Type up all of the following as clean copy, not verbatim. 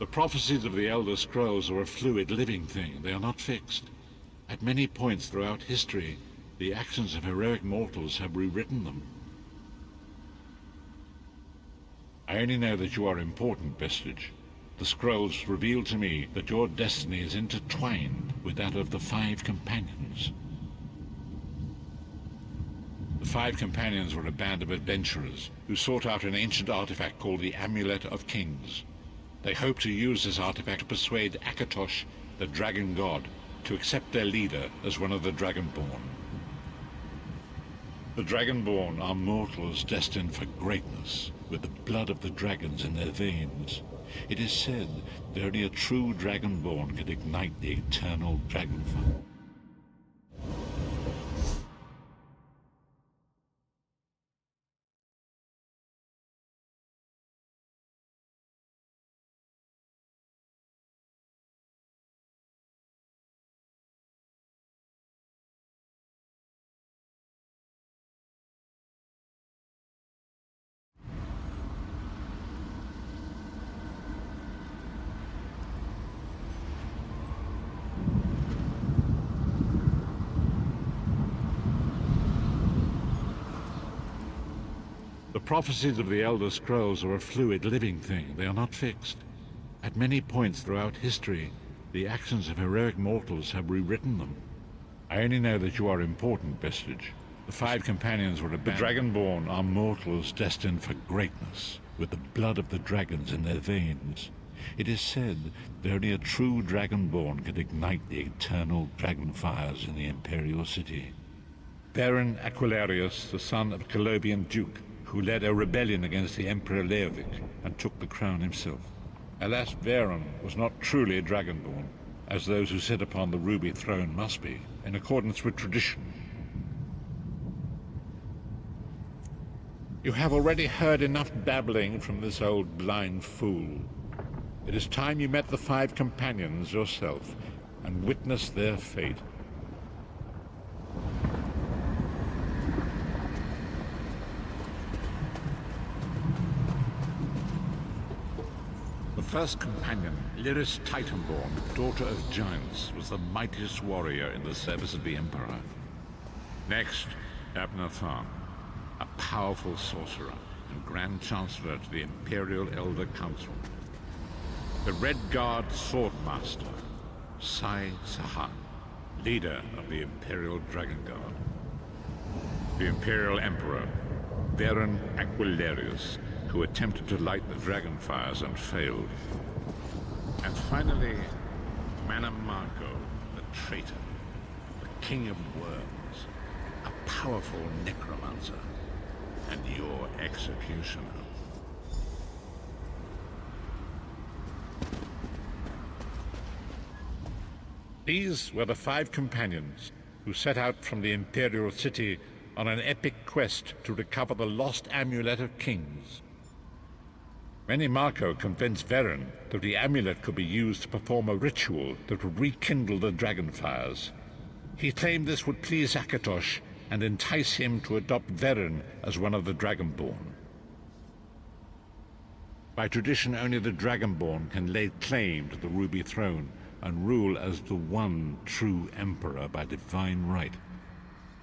The prophecies of the Elder Scrolls are a fluid, living thing. They are not fixed. At many points throughout history, the actions of heroic mortals have rewritten them. I only know that you are important, Vestige. The scrolls reveal to me that your destiny is intertwined with that of the Five Companions. The Five Companions were a band of adventurers who sought out an ancient artifact called the Amulet of Kings. They hoped to use this artifact to persuade Akatosh, the dragon god, to accept their leader as one of the Dragonborn. The Dragonborn are mortals destined for greatness, with the blood of the dragons in their veins. It is said that only a true Dragonborn can ignite the eternal dragonfire. The prophecies of the Elder Scrolls are a fluid, living thing. They are not fixed. At many points throughout history, the actions of heroic mortals have rewritten them. I only know that you are important, Vestige. The Five Companions were a band. The Dragonborn are mortals destined for greatness, with the blood of the dragons in their veins. It is said that only a true Dragonborn can ignite the eternal dragon fires in the Imperial City. Varen Aquilarius, the son of Colobian Duke, who led a rebellion against the Emperor Leovic and took the crown himself. Alas, Varen was not truly a Dragonborn, as those who sit upon the Ruby Throne must be, in accordance with tradition. You have already heard enough babbling from this old blind fool. It is time you met the Five Companions yourself and witnessed their fate. The first companion, Lyris Titanborn, daughter of giants, was the mightiest warrior in the service of the Emperor. Next, Abner Tharn, a powerful sorcerer and Grand Chancellor to the Imperial Elder Council. The Red Guard Swordmaster, Sai Sahan, leader of the Imperial Dragon Guard. The Imperial Emperor, Varen Aquilarius, who attempted to light the dragon fires and failed. And finally, Mannimarco, the traitor, the King of Worms, a powerful necromancer, and your executioner. These were the Five Companions who set out from the Imperial City on an epic quest to recover the lost Amulet of Kings. Mannimarco convinced Varen that the amulet could be used to perform a ritual that would rekindle the dragon fires. He claimed this would please Akatosh and entice him to adopt Varen as one of the Dragonborn. By tradition, only the Dragonborn can lay claim to the Ruby Throne and rule as the one true Emperor by divine right.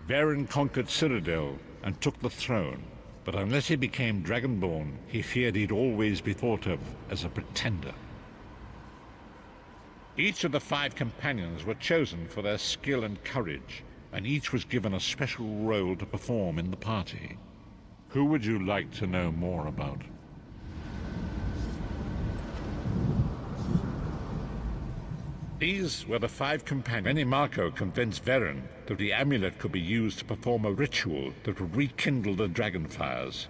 Varen conquered Cyrodiil and took the throne, but unless he became Dragonborn, he feared he'd always be thought of as a pretender. Each of the Five Companions were chosen for their skill and courage, and each was given a special role to perform in the party. Who would you like to know more about? These were the Five Companions. Mannimarco convinced Varen that the amulet could be used to perform a ritual that would rekindle the dragon fires.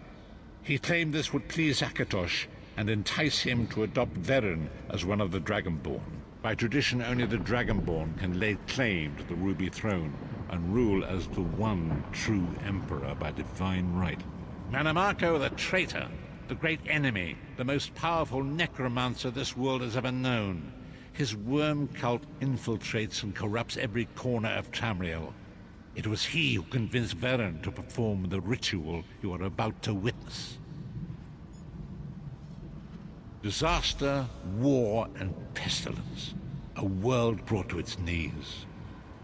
He claimed this would please Akatosh and entice him to adopt Varen as one of the Dragonborn. By tradition, only the Dragonborn can lay claim to the Ruby Throne and rule as the one true Emperor by divine right. Mannimarco the traitor, the great enemy, the most powerful necromancer this world has ever known. His worm cult infiltrates and corrupts every corner of Tamriel. It was he who convinced Varen to perform the ritual you are about to witness. Disaster, war, and pestilence. A world brought to its knees.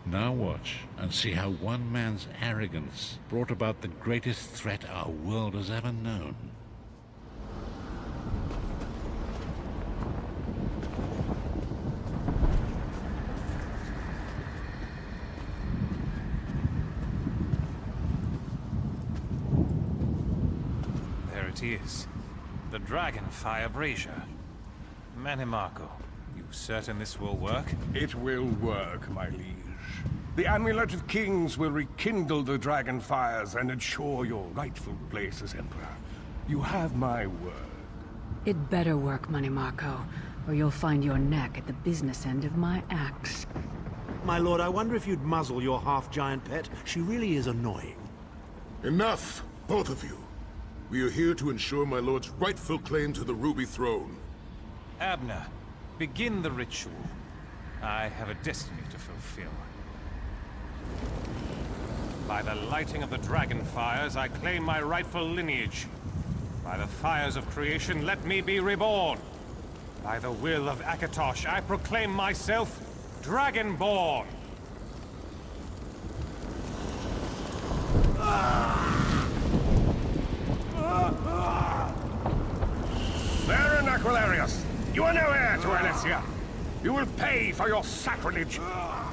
Now watch and see how one man's arrogance brought about the greatest threat our world has ever known. There it is. The Dragonfire Brazier. Manimarco, you certain this will work? It will work, my liege. The Amulet of Kings will rekindle the dragon fires and ensure your rightful place as Emperor. You have my word. It better work, Manimarco, or you'll find your neck at the business end of my axe. My lord, I wonder if you'd muzzle your half-giant pet. She really is annoying. Enough, both of you. We are here to ensure my lord's rightful claim to the Ruby Throne. Abner, begin the ritual. I have a destiny to fulfill. By the lighting of the dragon fires, I claim my rightful lineage. By the fires of creation, let me be reborn. By the will of Akatosh, I proclaim myself Dragonborn. Baron Aquilarius, you are no heir to Alessia. You will pay for your sacrilege.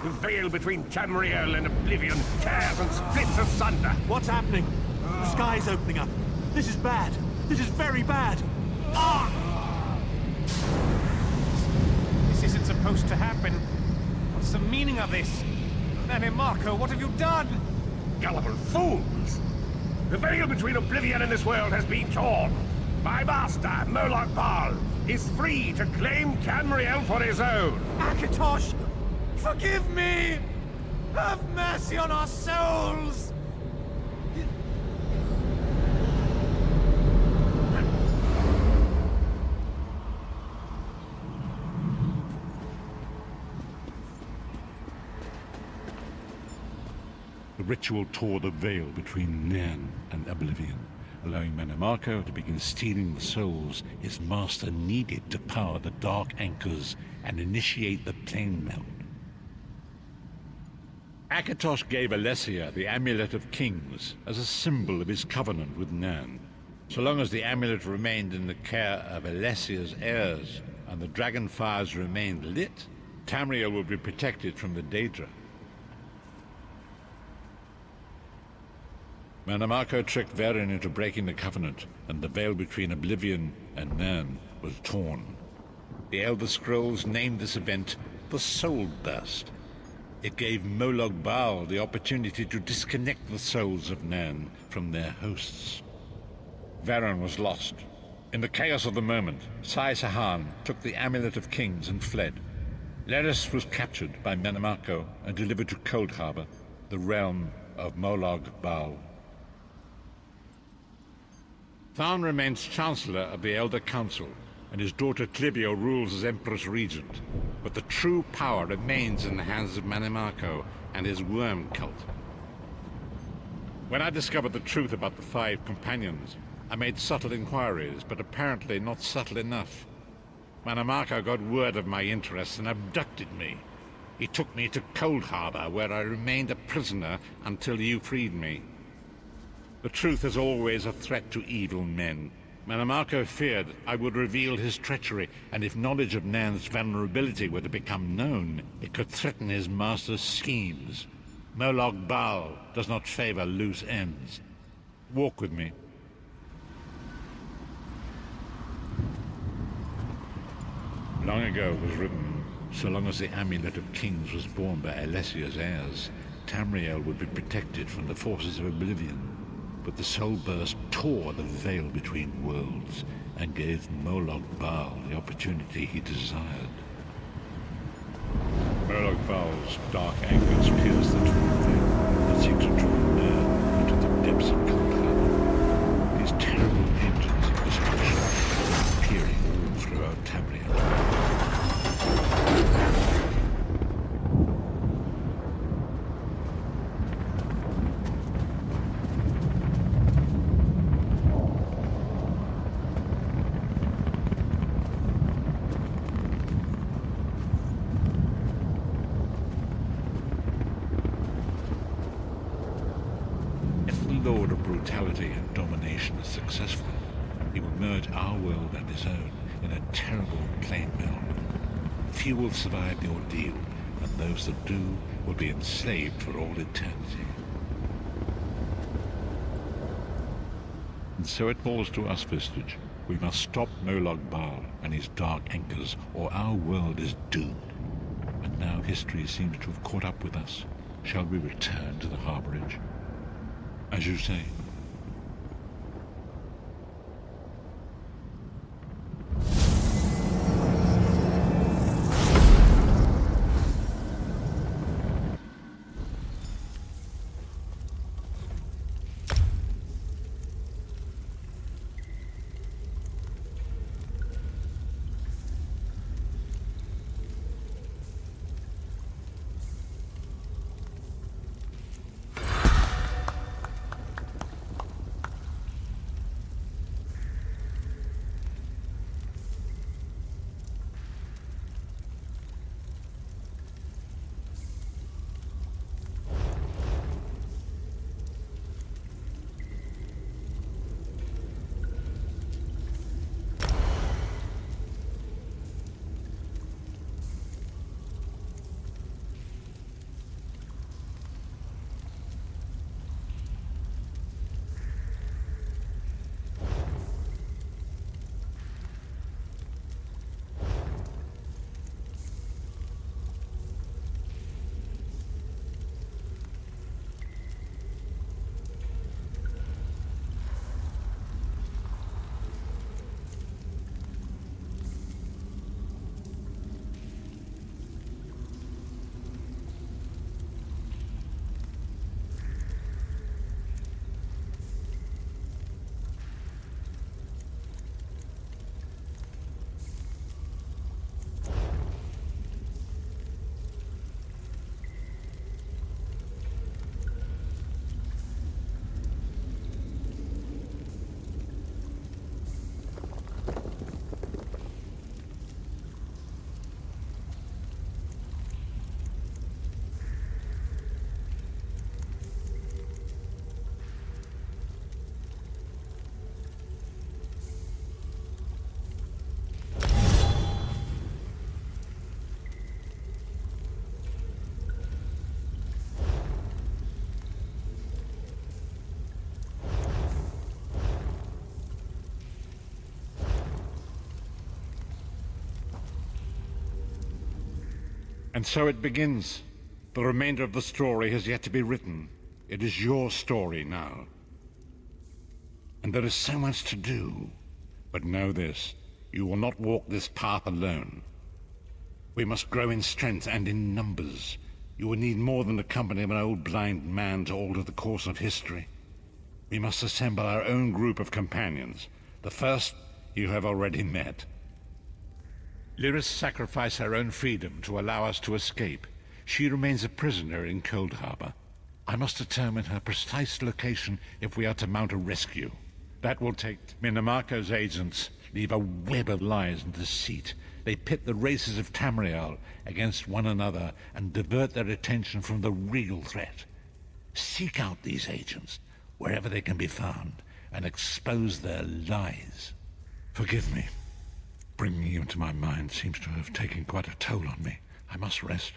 The veil between Tamriel and Oblivion tears and splits asunder. What's happening? The sky's opening up. This is bad. This is very bad. This isn't supposed to happen. What's the meaning of this? Manimarco, what have you done? Gullible fools! The veil between Oblivion and this world has been torn. My master, Moloch Bal, is free to claim Tamriel for his own. Akatosh, forgive me! Have mercy on our souls! The ritual tore the veil between Nairn and Oblivion, allowing Manimarco to begin stealing the souls his master needed to power the Dark Anchors and initiate the plane melt. Akatosh gave Alessia the Amulet of Kings as a symbol of his covenant with Nairn. So long as the amulet remained in the care of Alessia's heirs and the dragon fires remained lit, Tamriel would be protected from the Daedra. Manimarco tricked Varen into breaking the covenant, and the veil between Oblivion and Nairn was torn. The Elder Scrolls named this event the Soul Burst. It gave Moloch Bal the opportunity to disconnect the souls of Nairn from their hosts. Varen was lost. In the chaos of the moment, Sai Sahan took the Amulet of Kings and fled. Leris was captured by Manimarco and delivered to Coldharbour, the realm of Moloch Bal. Tharn remains Chancellor of the Elder Council, and his daughter Clivio rules as Empress Regent. But the true power remains in the hands of Manimarco and his worm cult. When I discovered the truth about the 5 companions, I made subtle inquiries, but apparently not subtle enough. Manimarco got word of my interests and abducted me. He took me to Coldharbour, where I remained a prisoner until you freed me. The truth is always a threat to evil men. Manimarco feared I would reveal his treachery, and if knowledge of Nairn's vulnerability were to become known, it could threaten his master's schemes. Moloch Bal does not favor loose ends. Walk with me. Long ago was written, so long as the Amulet of Kings was borne by Alessia's heirs, Tamriel would be protected from the forces of Oblivion. But the Soul Burst tore the veil between worlds and gave Moloch Bal the opportunity he desired. Moloch Bal's dark anchors pierce the torn veil and seek to draw Nairn into the depths of Coldharbour. These terrible engines of destruction peering all throughout Tamriel. brutality and domination is successful, he will merge our world and his own in a terrible plain meld. Few will survive the ordeal, and those that do will be enslaved for all eternity. And so it falls to us, Vistage. We must stop Molag Bal and his dark anchors, or our world is doomed. And now history seems to have caught up with us. Shall we return to the harborage? As you say. And so it begins. The remainder of the story has yet to be written. It is your story now. And there is so much to do. But know this, you will not walk this path alone. We must grow in strength and in numbers. You will need more than the company of an old blind man to alter the course of history. We must assemble our own group of companions. The first you have already met. Lyris sacrificed her own freedom to allow us to escape. She remains a prisoner in Cold Harbor. I must determine her precise location if we are to mount a rescue. That will take Minamarco's agents leave a web of lies and deceit. They pit the races of Tamriel against one another and divert their attention from the real threat. Seek out these agents, wherever they can be found, and expose their lies. Forgive me. Bringing you into my mind seems to have taken quite a toll on me. I must rest.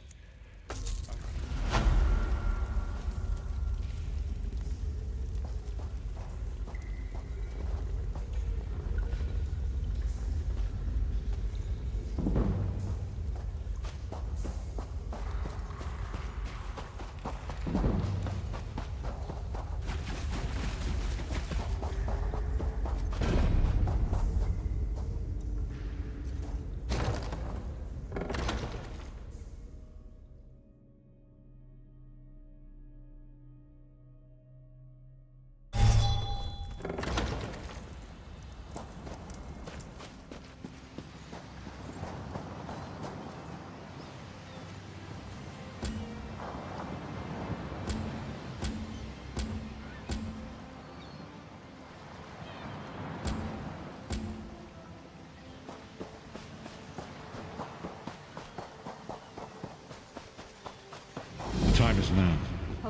The time is now.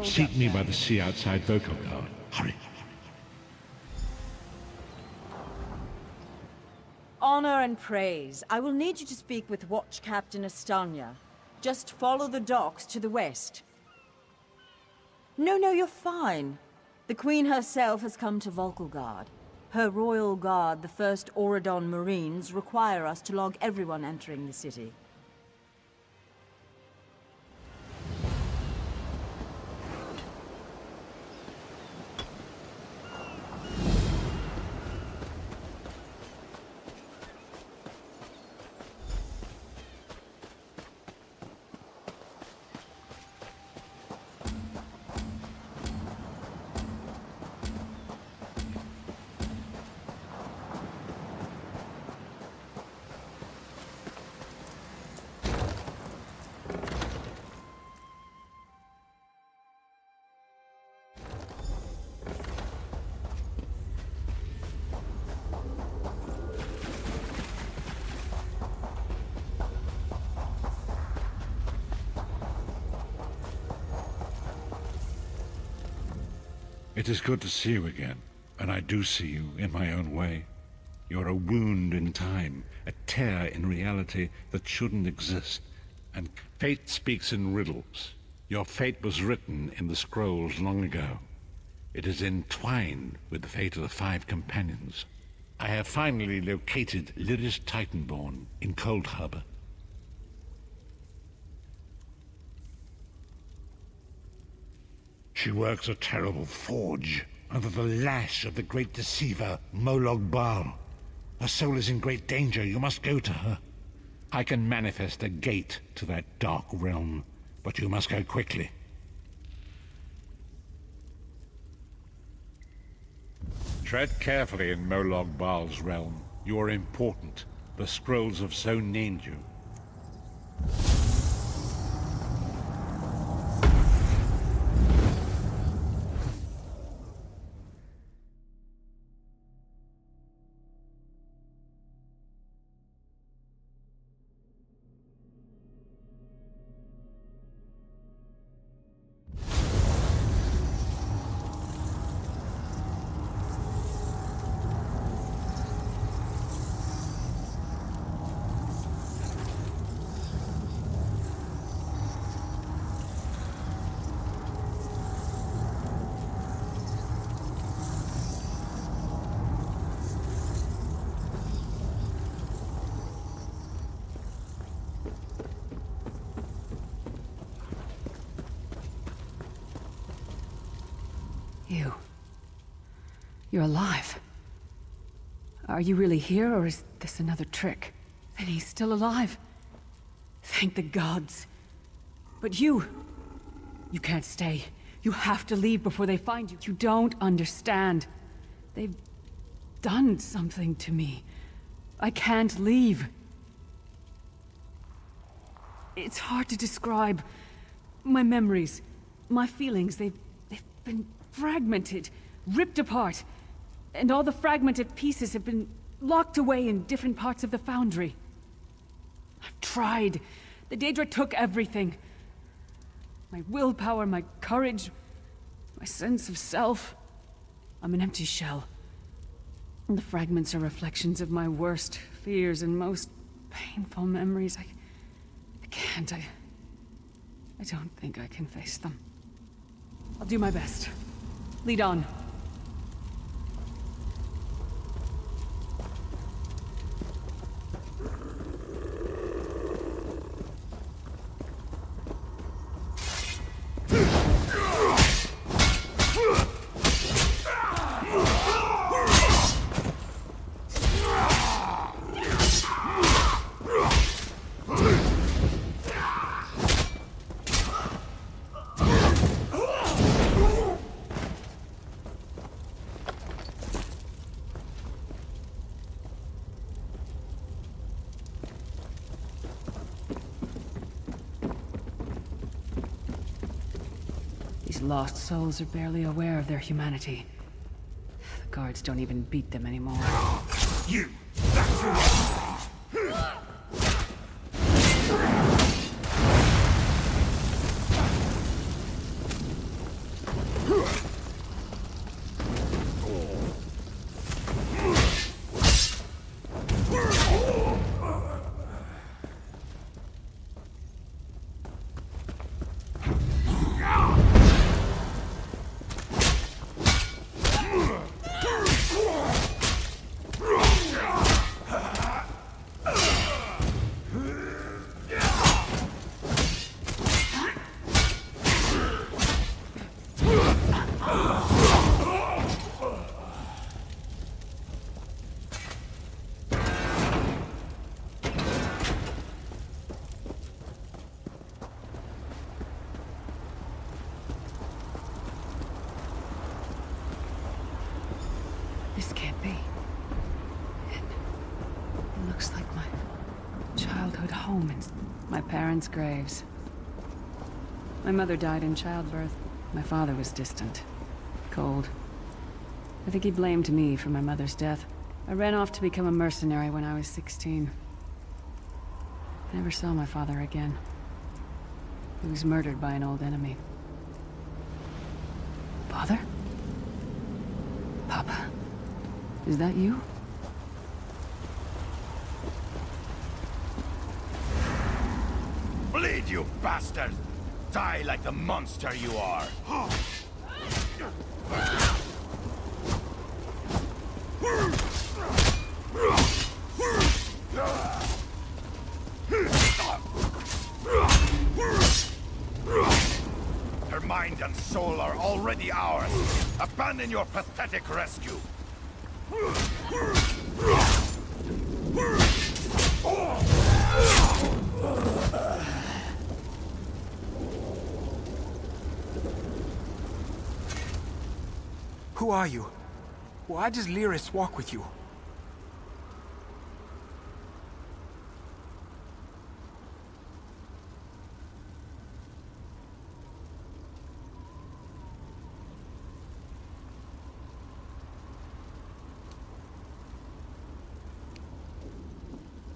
Seek me by the sea outside Vokogard. Hurry. and praise. I will need you to speak with Watch Captain Astanya. Just follow the docks to the west. No, you're fine. The Queen herself has come to Volkilgard. Her royal guard, the 1st Auradon Marines, require us to log everyone entering the city. It is good to see you again, and I do see you in my own way. You're a wound in time, a tear in reality that shouldn't exist, and fate speaks in riddles. Your fate was written in the scrolls long ago. It is entwined with the fate of the 5 companions. I have finally located Lyris Titanborn in Cold Harbor. She works a terrible forge under the lash of the great deceiver, Molag Bal. Her soul is in great danger. You must go to her. I can manifest a gate to that dark realm, but you must go quickly. Tread carefully in Molag Bal's realm. You are important. The scrolls have so named you. You're alive. Are you really here, or is this another trick? Then he's still alive. Thank the gods. But you can't stay. You have to leave before they find you. You don't understand. They've done something to me. I can't leave. It's hard to describe. My memories, my feelings, they've been fragmented, ripped apart. And all the fragmented pieces have been locked away in different parts of the Foundry. I've tried. The Daedra took everything. My willpower, my courage, my sense of self. I'm an empty shell. And the fragments are reflections of my worst fears and most painful memories. I can't. I don't think I can face them. I'll do my best. Lead on. These lost souls are barely aware of their humanity. The guards don't even beat them anymore. You! That's your childhood home and my parents' graves. My mother died in childbirth. My father was distant, cold. I think he blamed me for my mother's death. I ran off to become a mercenary when I was 16. I never saw my father again. He was murdered by an old enemy. Father? Papa? Is that you? Bleed, you bastard! Die like the monster you are! Her mind and soul are already ours. Abandon your pathetic rescue. Who are you? Why does Lyris walk with you?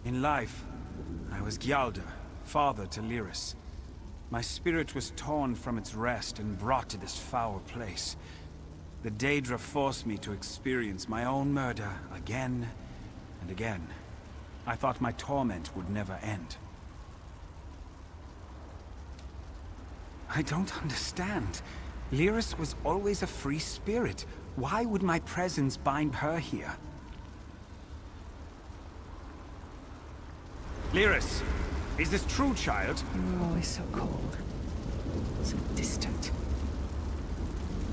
In life, I was Gyalda, father to Lyris. My spirit was torn from its rest and brought to this foul place. The Daedra forced me to experience my own murder again and again. I thought my torment would never end. I don't understand. Lyris was always a free spirit. Why would my presence bind her here? Lyris, is this true, child? You were always so cold. So distant.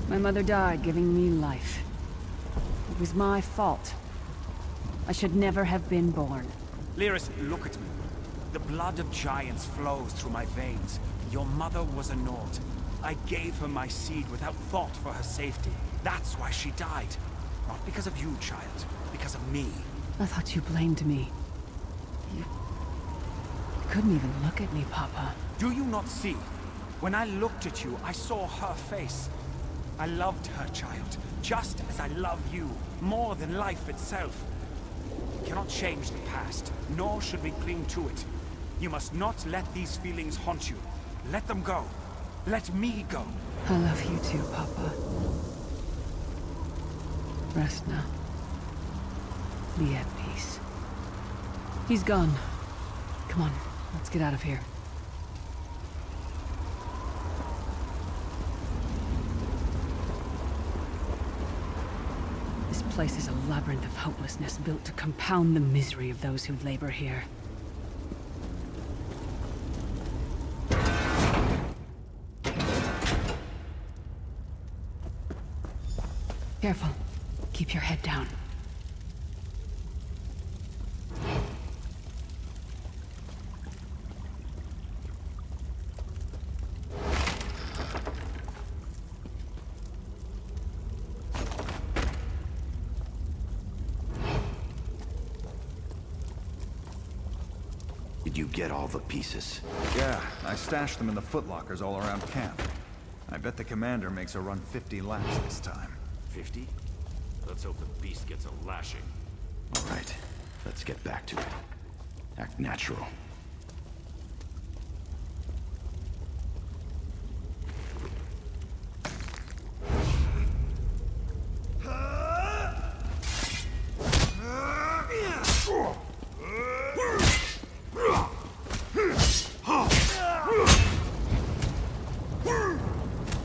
My mother died giving me life. It was my fault. I should never have been born. Lyris, look at me. The blood of giants flows through my veins. Your mother was a Nord. I gave her my seed without thought for her safety. That's why she died. Not because of you, child. Because of me. I thought you blamed me. You couldn't even look at me, Papa. Do you not see? When I looked at you, I saw her face. I loved her, child, just as I love you, more than life itself. We cannot change the past, nor should we cling to it. You must not let these feelings haunt you. Let them go. Let me go. I love you too, Papa. Rest now. Be at peace. He's gone. Come on, let's get out of here. This place is a labyrinth of hopelessness built to compound the misery of those who labor here. Careful. Keep your head down. Did you get all the pieces? Yeah, I stashed them in the footlockers all around camp. I bet the commander makes a run 50 laps this time. 50? Let's hope the beast gets a lashing. All right, let's get back to it. Act natural.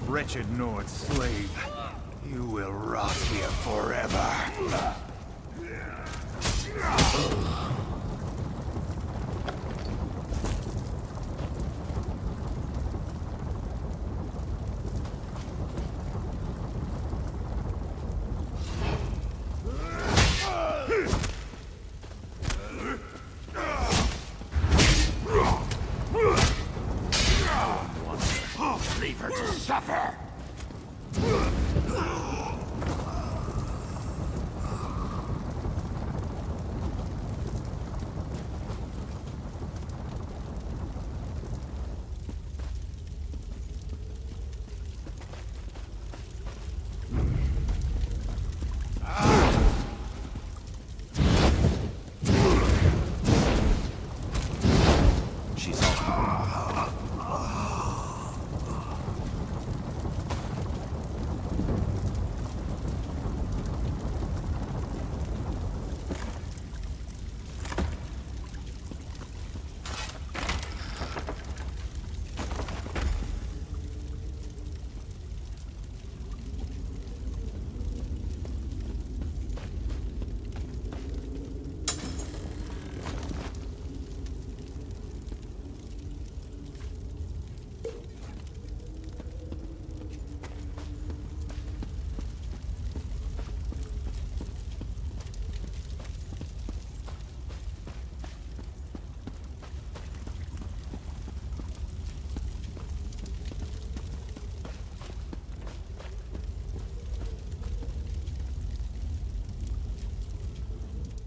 Wretched Nord slave. You will rot here forever. Leave her to suffer!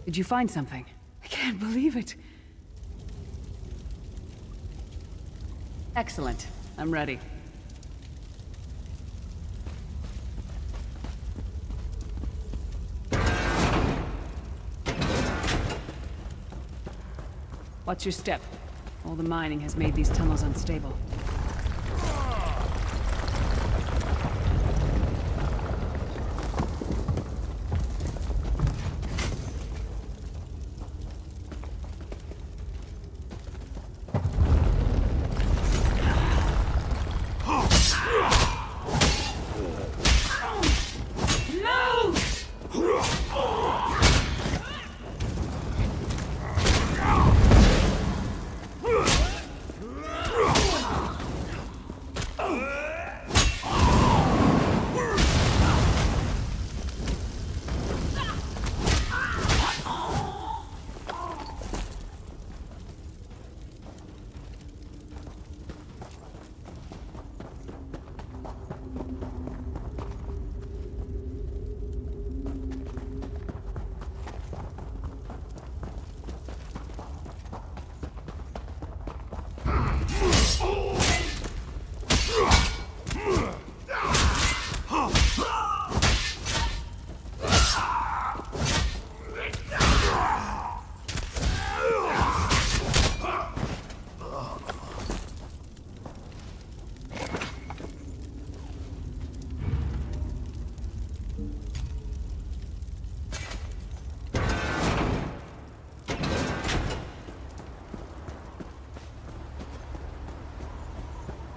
Did you find something? I can't believe it. Excellent. I'm ready. Watch your step. All the mining has made these tunnels unstable.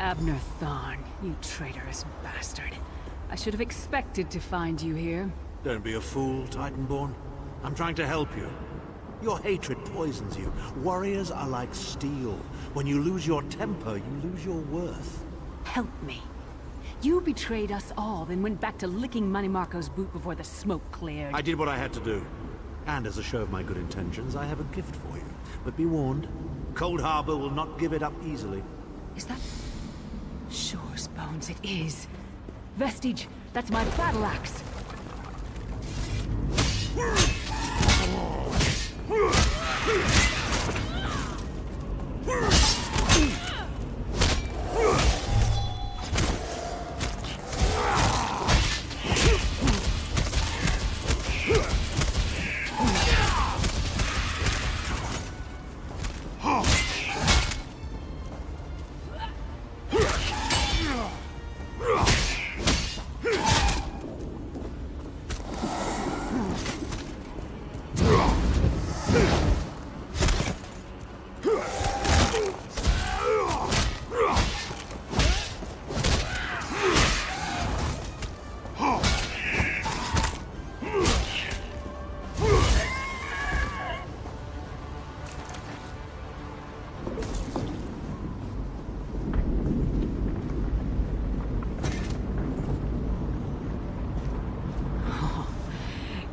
Abner Thorn, you traitorous bastard. I should have expected to find you here. Don't be a fool, Titanborn. I'm trying to help you. Your hatred poisons you. Warriors are like steel. When you lose your temper, you lose your worth. Help me. You betrayed us all, then went back to licking Manny Marco's boot before the smoke cleared. I did what I had to do. And as a show of my good intentions, I have a gift for you. But be warned, Cold Harbor will not give it up easily. Is that... Sure, Bones, it is. Vestige, that's my battle axe.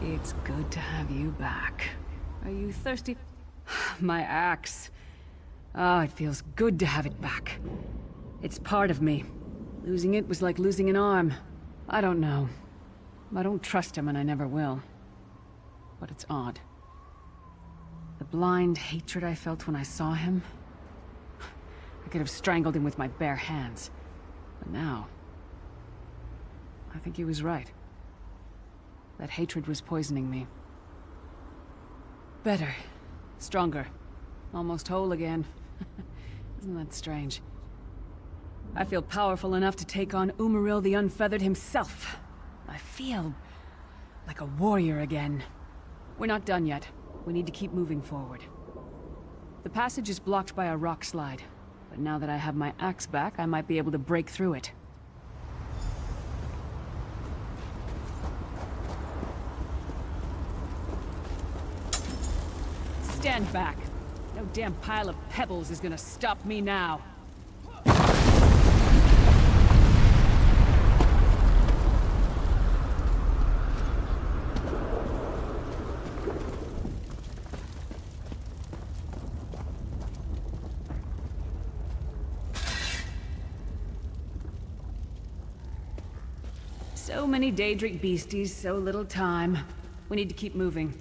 It's good to have you back. Are you thirsty? My axe. Ah, it feels good to have it back. It's part of me. Losing it was like losing an arm. I don't know. I don't trust him and I never will. But it's odd. The blind hatred I felt when I saw him... I could have strangled him with my bare hands. But now... I think he was right. That hatred was poisoning me. Better. Stronger. Almost whole again. Isn't that strange? I feel powerful enough to take on Umaril the Unfeathered himself. I feel... like a warrior again. We're not done yet. We need to keep moving forward. The passage is blocked by a rock slide. But now that I have my axe back, I might be able to break through it. Stand back. No damn pile of pebbles is gonna stop me now. So many Daedric beasties, so little time. We need to keep moving.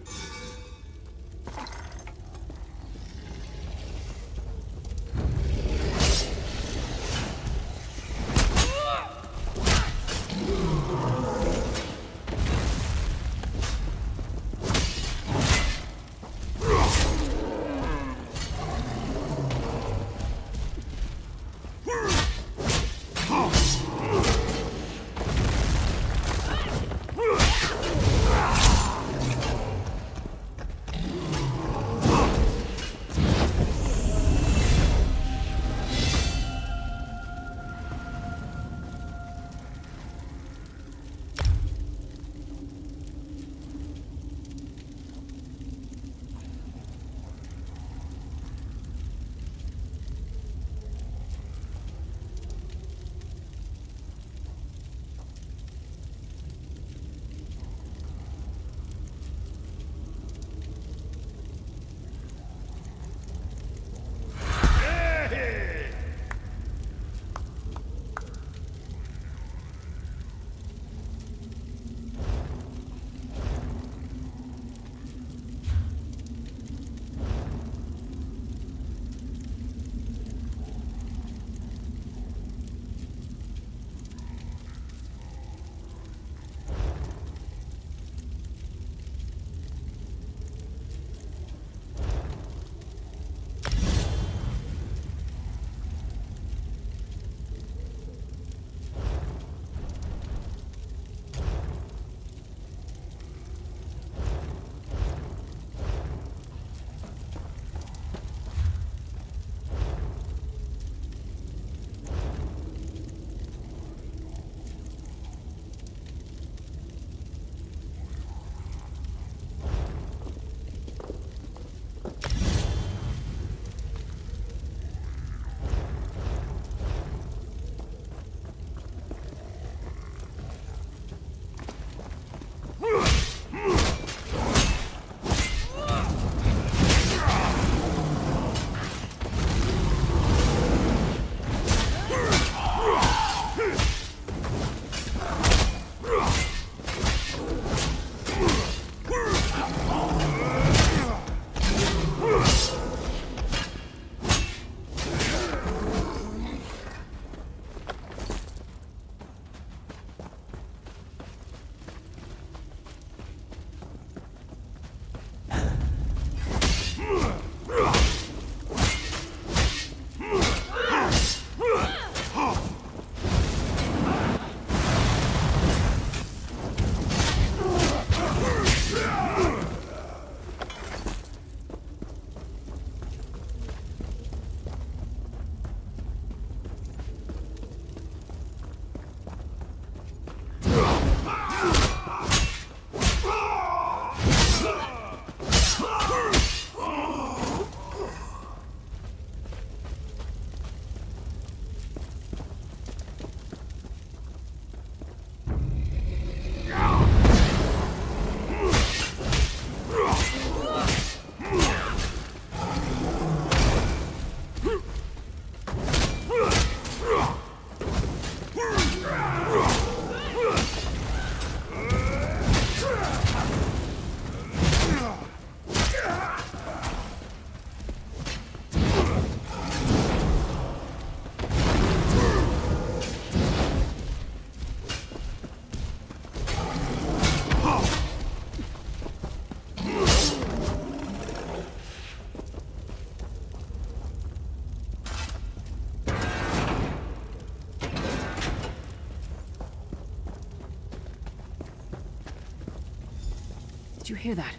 Did you hear that?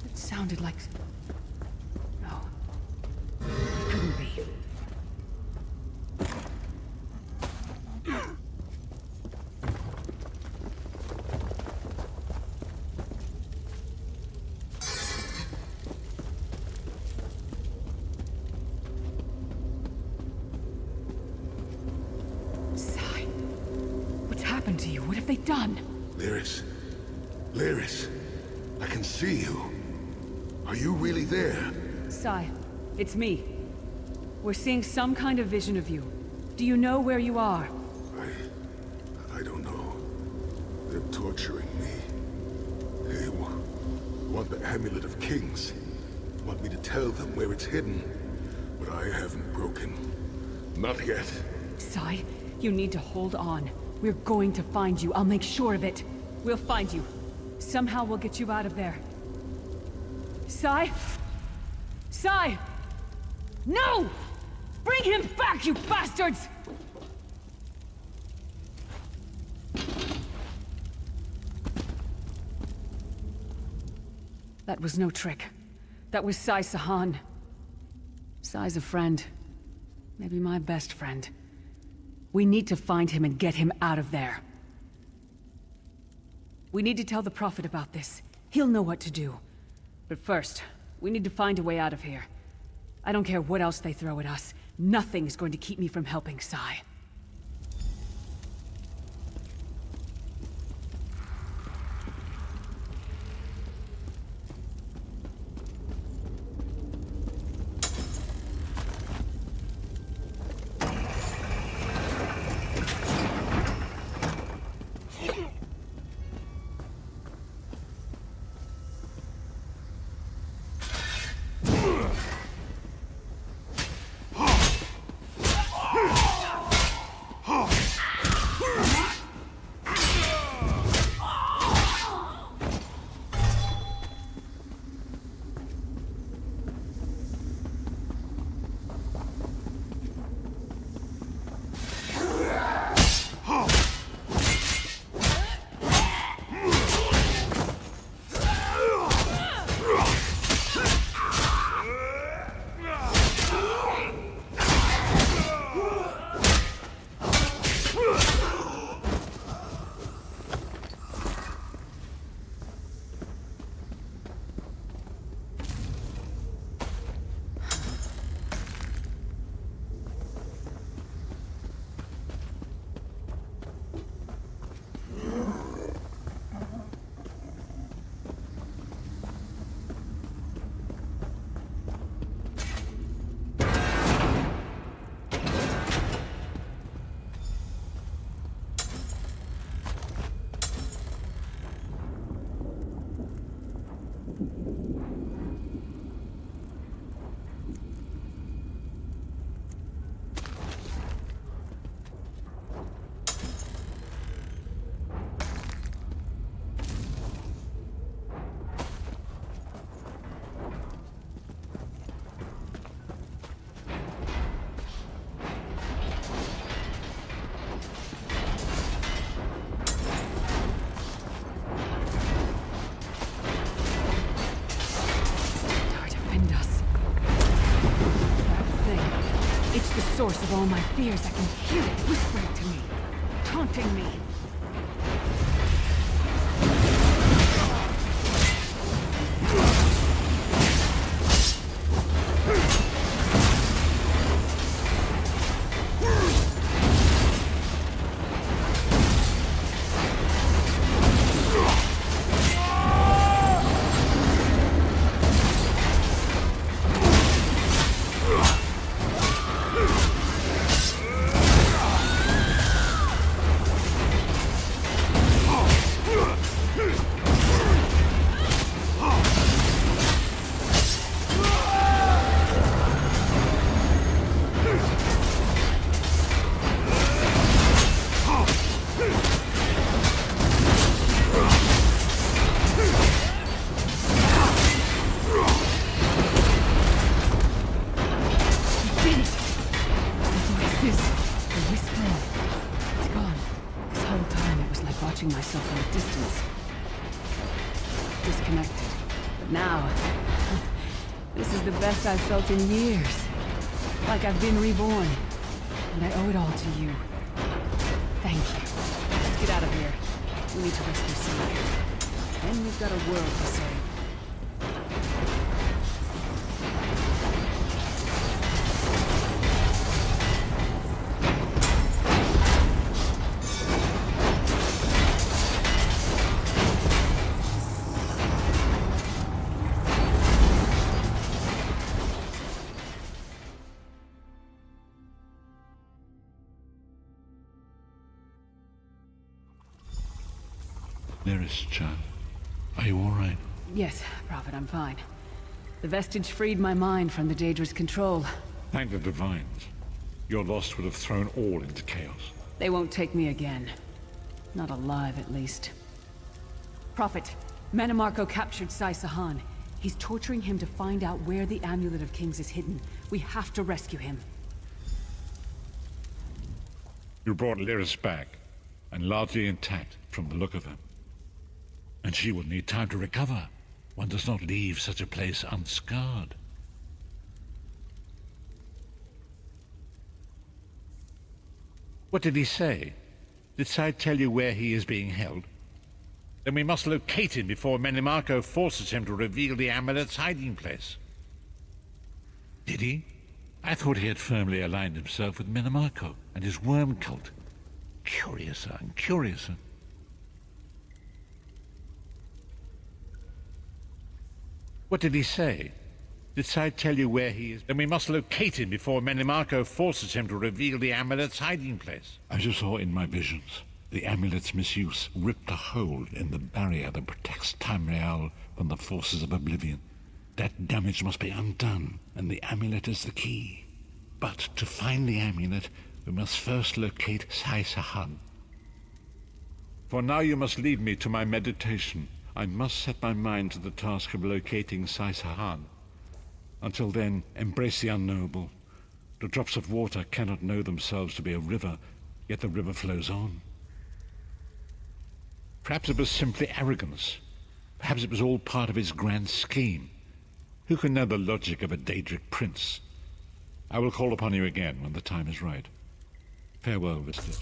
It sounded like... No. It couldn't be. Sai, what's happened to you? What have they done? Lyris. Lyris. I can see you. Are you really there? Sai, it's me. We're seeing some kind of vision of you. Do you know where you are? I don't know. They're torturing me. They want the Amulet of Kings. Want me to tell them where it's hidden. But I haven't broken. Not yet. Sai, you need to hold on. We're going to find you. I'll make sure of it. We'll find you. Somehow we'll get you out of there. Sai? Sai! No! Bring him back, you bastards! That was no trick. That was Sai Sahan. Sai's a friend. Maybe my best friend. We need to find him and get him out of there. We need to tell the Prophet about this. He'll know what to do. But first, we need to find a way out of here. I don't care what else they throw at us. Nothing's going to keep me from helping Sai. Source of all my fears, I can hear it whispering to me, taunting me. Myself from a distance. disconnected. But now, this is the best I've felt in years. Like I've been reborn. And I owe it all to you. Thank you. Let's get out of here. We need to rescue Celia. Then we've got a world to save. Lyris, child. Are you all right? Yes, Prophet, I'm fine. The vestige freed my mind from the Daedra's control. Thank the Divines. Your loss would have thrown all into chaos. They won't take me again. Not alive, at least. Prophet, Mannimarco captured Sai Sahan. He's torturing him to find out where the Amulet of Kings is hidden. We have to rescue him. You brought Lyris back, and largely intact from the look of her. And she will need time to recover. One does not leave such a place unscarred. What did he say? Did Sai tell you where he is being held? Then we must locate him before Mannimarco forces him to reveal the amulet's hiding place. Did he? I thought he had firmly aligned himself with Mannimarco and his worm cult. Curiouser and curiouser. What did he say? Did Sai tell you where he is? Then we must locate him before Mannimarco forces him to reveal the amulet's hiding place. As you saw in my visions, the amulet's misuse ripped a hole in the barrier that protects Tamriel from the forces of oblivion. That damage must be undone, and the amulet is the key. But to find the amulet, we must first locate Sai Sahan. For now you must leave me to my meditation. I must set my mind to the task of locating Sai Sahan. Until then, embrace the unknowable. The drops of water cannot know themselves to be a river, yet the river flows on. Perhaps it was simply arrogance. Perhaps it was all part of his grand scheme. Who can know the logic of a Daedric prince? I will call upon you again when the time is right. Farewell, Vestige.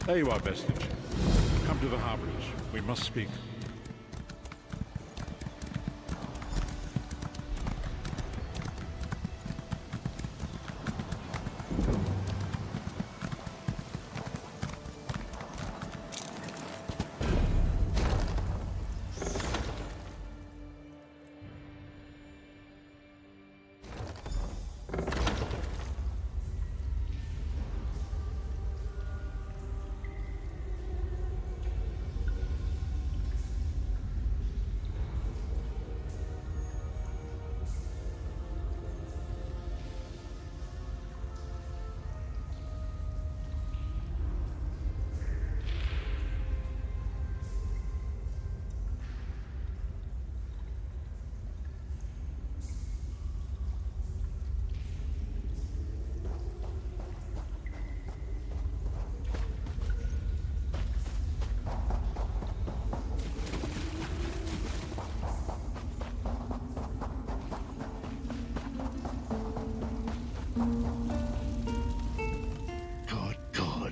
There you are, Vestige. Come to the harborage. We must speak.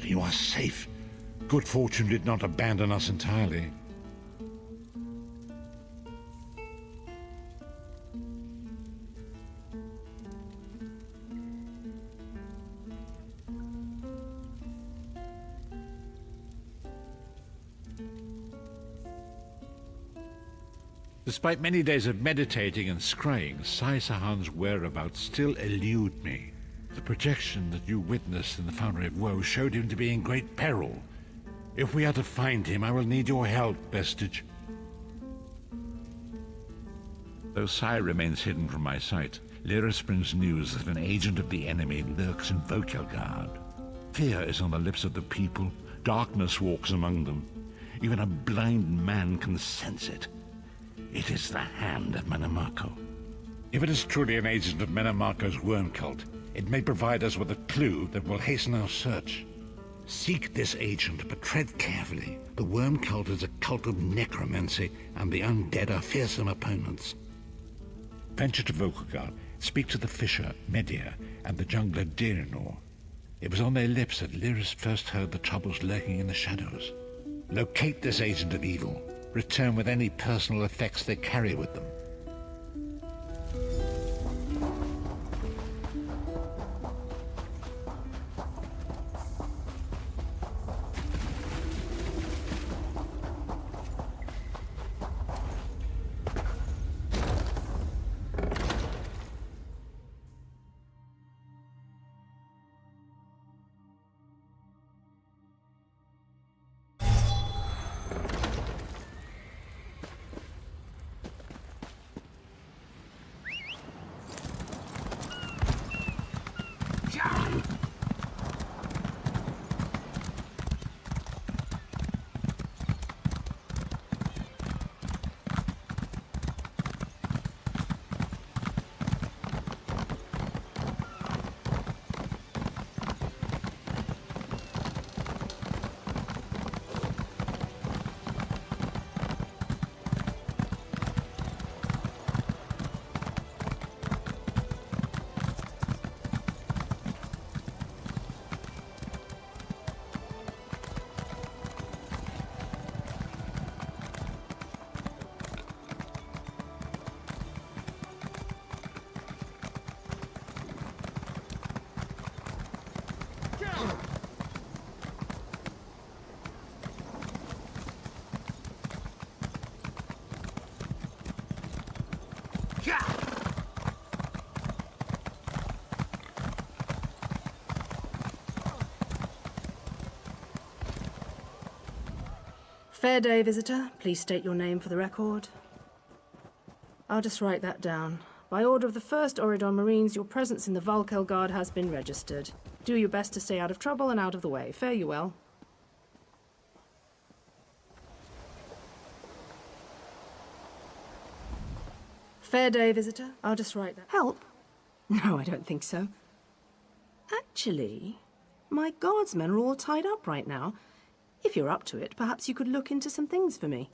You are safe. Good fortune did not abandon us entirely. Despite many days of meditating and scrying, Sai Sahan's whereabouts still elude me. The projection that you witnessed in the Foundry of Woe showed him to be in great peril. If we are to find him, I will need your help, Vestige. Though Sai remains hidden from my sight, Lyris brings news that an agent of the enemy lurks in Vokelgard. Fear is on the lips of the people, darkness walks among them. Even a blind man can sense it. It is the hand of Menemarko. If it is truly an agent of Menemarko's worm cult, it may provide us with a clue that will hasten our search. Seek this agent, but tread carefully. The worm cult is a cult of necromancy, and the undead are fearsome opponents. Venture to Vokelgard, speak to the fisher, Media, and the jungler Dirinor. It was on their lips that Lyris first heard the troubles lurking in the shadows. Locate this agent of evil. Return with any personal effects they carry with them. Fair day, visitor. Please state your name for the record. I'll just write that down. By order of the 1st Oridon Marines, your presence in the Vokelgard has been registered. Do your best to stay out of trouble and out of the way. Fare you well. Fair day, visitor. I'll just write that. Help? No, I don't think so. Actually, my guardsmen are all tied up right now. If you're up to it, perhaps you could look into some things for me.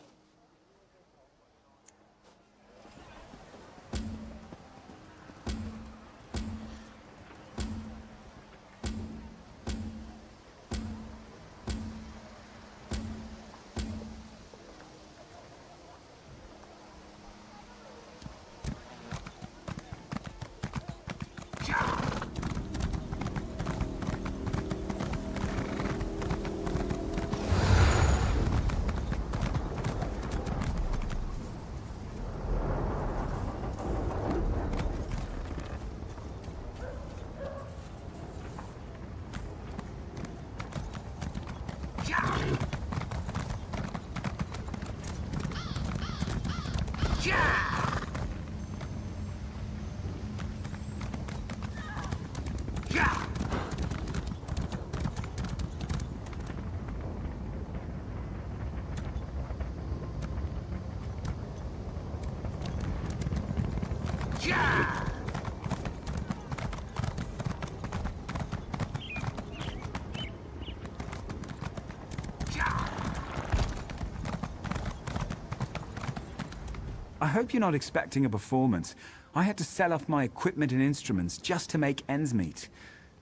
I hope you're not expecting a performance. I had to sell off my equipment and instruments just to make ends meet.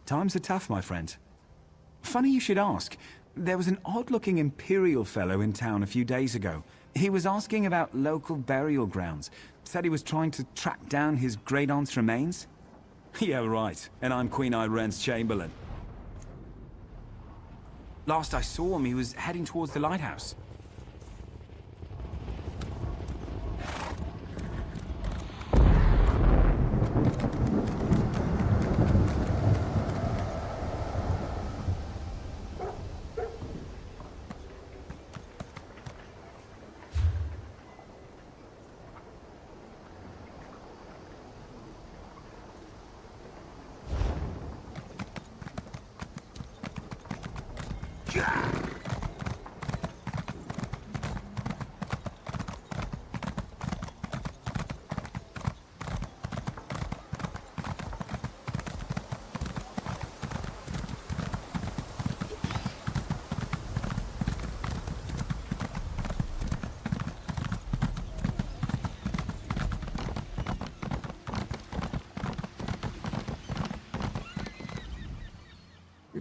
Times are tough, my friend. Funny you should ask. There was an odd-looking Imperial fellow in town a few days ago. He was asking about local burial grounds. Said he was trying to track down his great-aunt's remains. Yeah, right. And I'm Queen Irene's Chamberlain. Last I saw him, he was heading towards the lighthouse.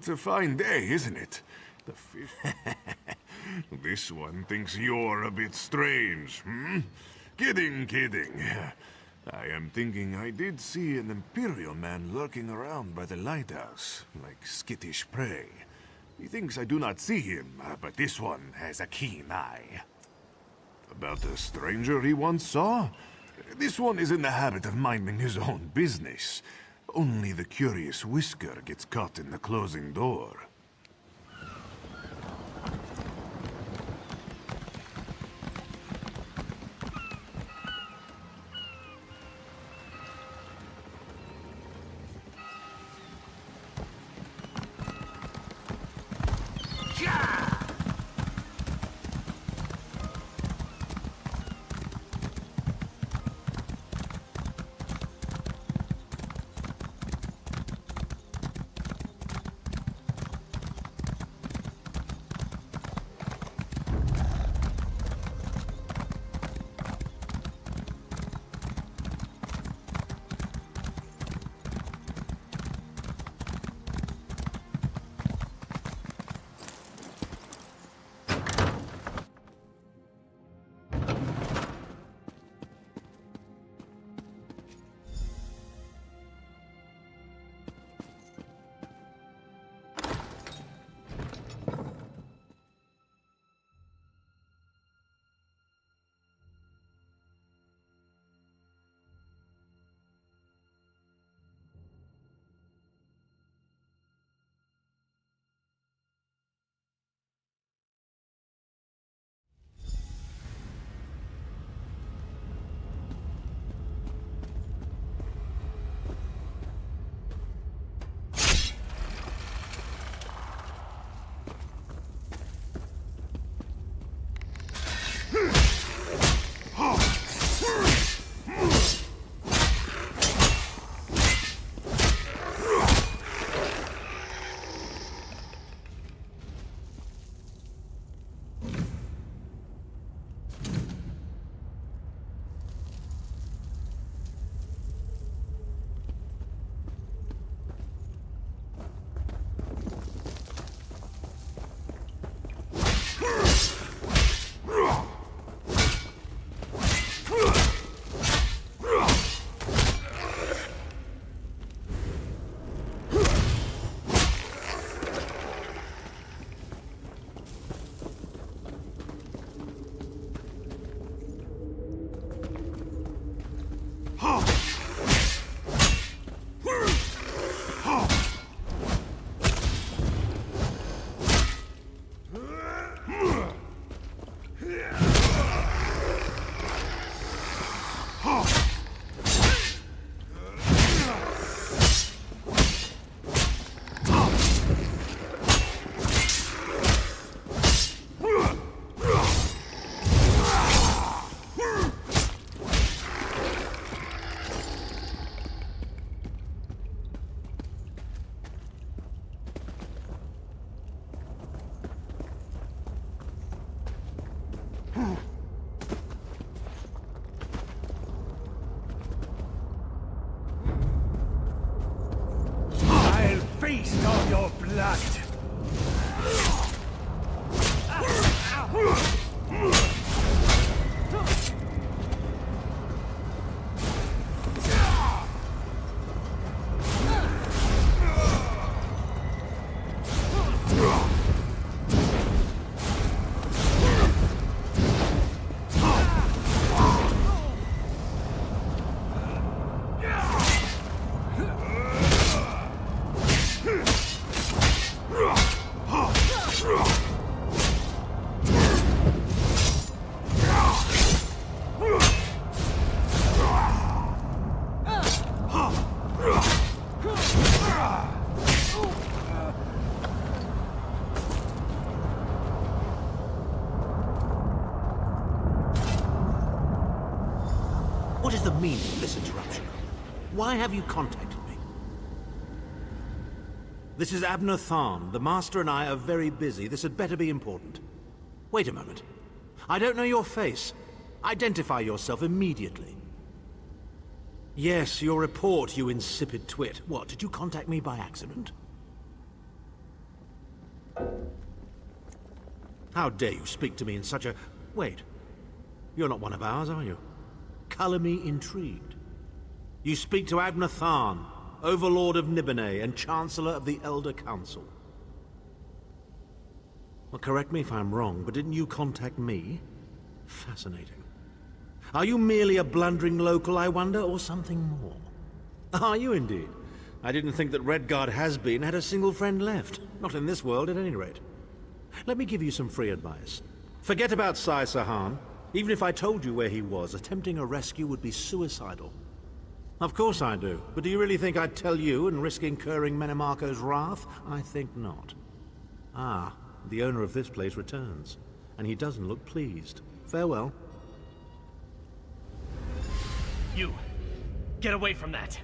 It's a fine day, isn't it? The fish... This one thinks you're a bit strange, hmm? Kidding, kidding. I am thinking I did see an Imperial man lurking around by the lighthouse, like skittish prey. He thinks I do not see him, but this one has a keen eye. About the stranger he once saw? This one is in the habit of minding his own business. Only the curious Whisker gets caught in the closing door. Feast on your blood! What is the meaning of this interruption? Why have you contacted me? This is Abner Tharn. The Master and I are very busy. This had better be important. Wait a moment. I don't know your face. Identify yourself immediately. Yes, your report, you insipid twit. What, did you contact me by accident? How dare you speak to me in such a... Wait. You're not one of ours, are you? Color me intrigued. You speak to Abner Tharn, Overlord of Nibene and Chancellor of the Elder Council. Well, correct me if I'm wrong, but didn't you contact me? Fascinating. Are you merely a blundering local, I wonder, or something more? Are you indeed? I didn't think that Redguard has-been had a single friend left. Not in this world, at any rate. Let me give you some free advice. Forget about Sai Sahan. Even if I told you where he was, attempting a rescue would be suicidal. Of course I do. But do you really think I'd tell you and risk incurring Menemarko's wrath? I think not. Ah, the owner of this place returns. And he doesn't look pleased. Farewell. You! Get away from that!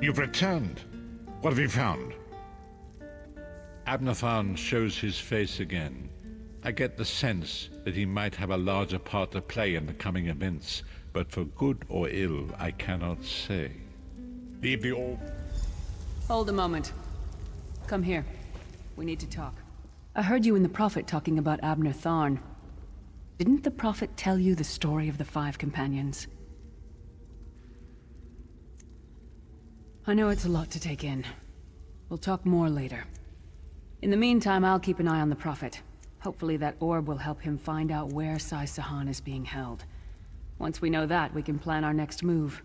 You've returned. What have you found? Abner Tharn shows his face again. I get the sense that he might have a larger part to play in the coming events, but for good or ill, I cannot say. Leave the orb. Hold a moment. Come here. We need to talk. I heard you and the Prophet talking about Abner Tharn. Didn't the Prophet tell you the story of the 5 companions? I know it's a lot to take in. We'll talk more later. In the meantime, I'll keep an eye on the Prophet. Hopefully that orb will help him find out where Sai Sahan is being held. Once we know that, we can plan our next move.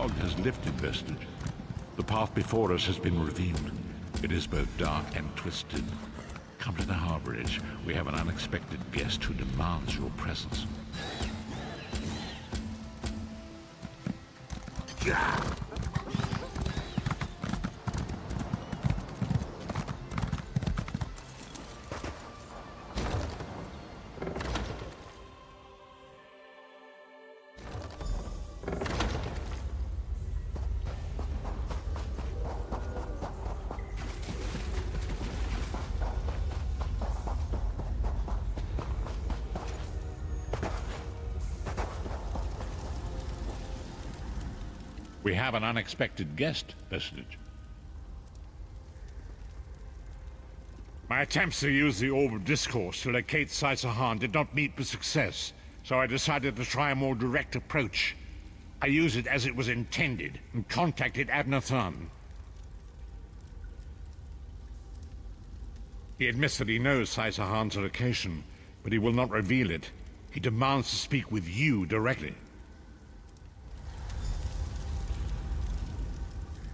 fog has lifted, Vestige. The path before us has been revealed. It is both dark and twisted. Come to the harborage. We have an unexpected guest who demands your presence. We have an unexpected guest, Vestige. My attempts to use the Orb of Discourse to locate Sai-Sahan did not meet with success, so I decided to try a more direct approach. I used it as it was intended, and contacted Abnur Tharn. He admits that he knows Sai-Sahan's location, but he will not reveal it. He demands to speak with you directly.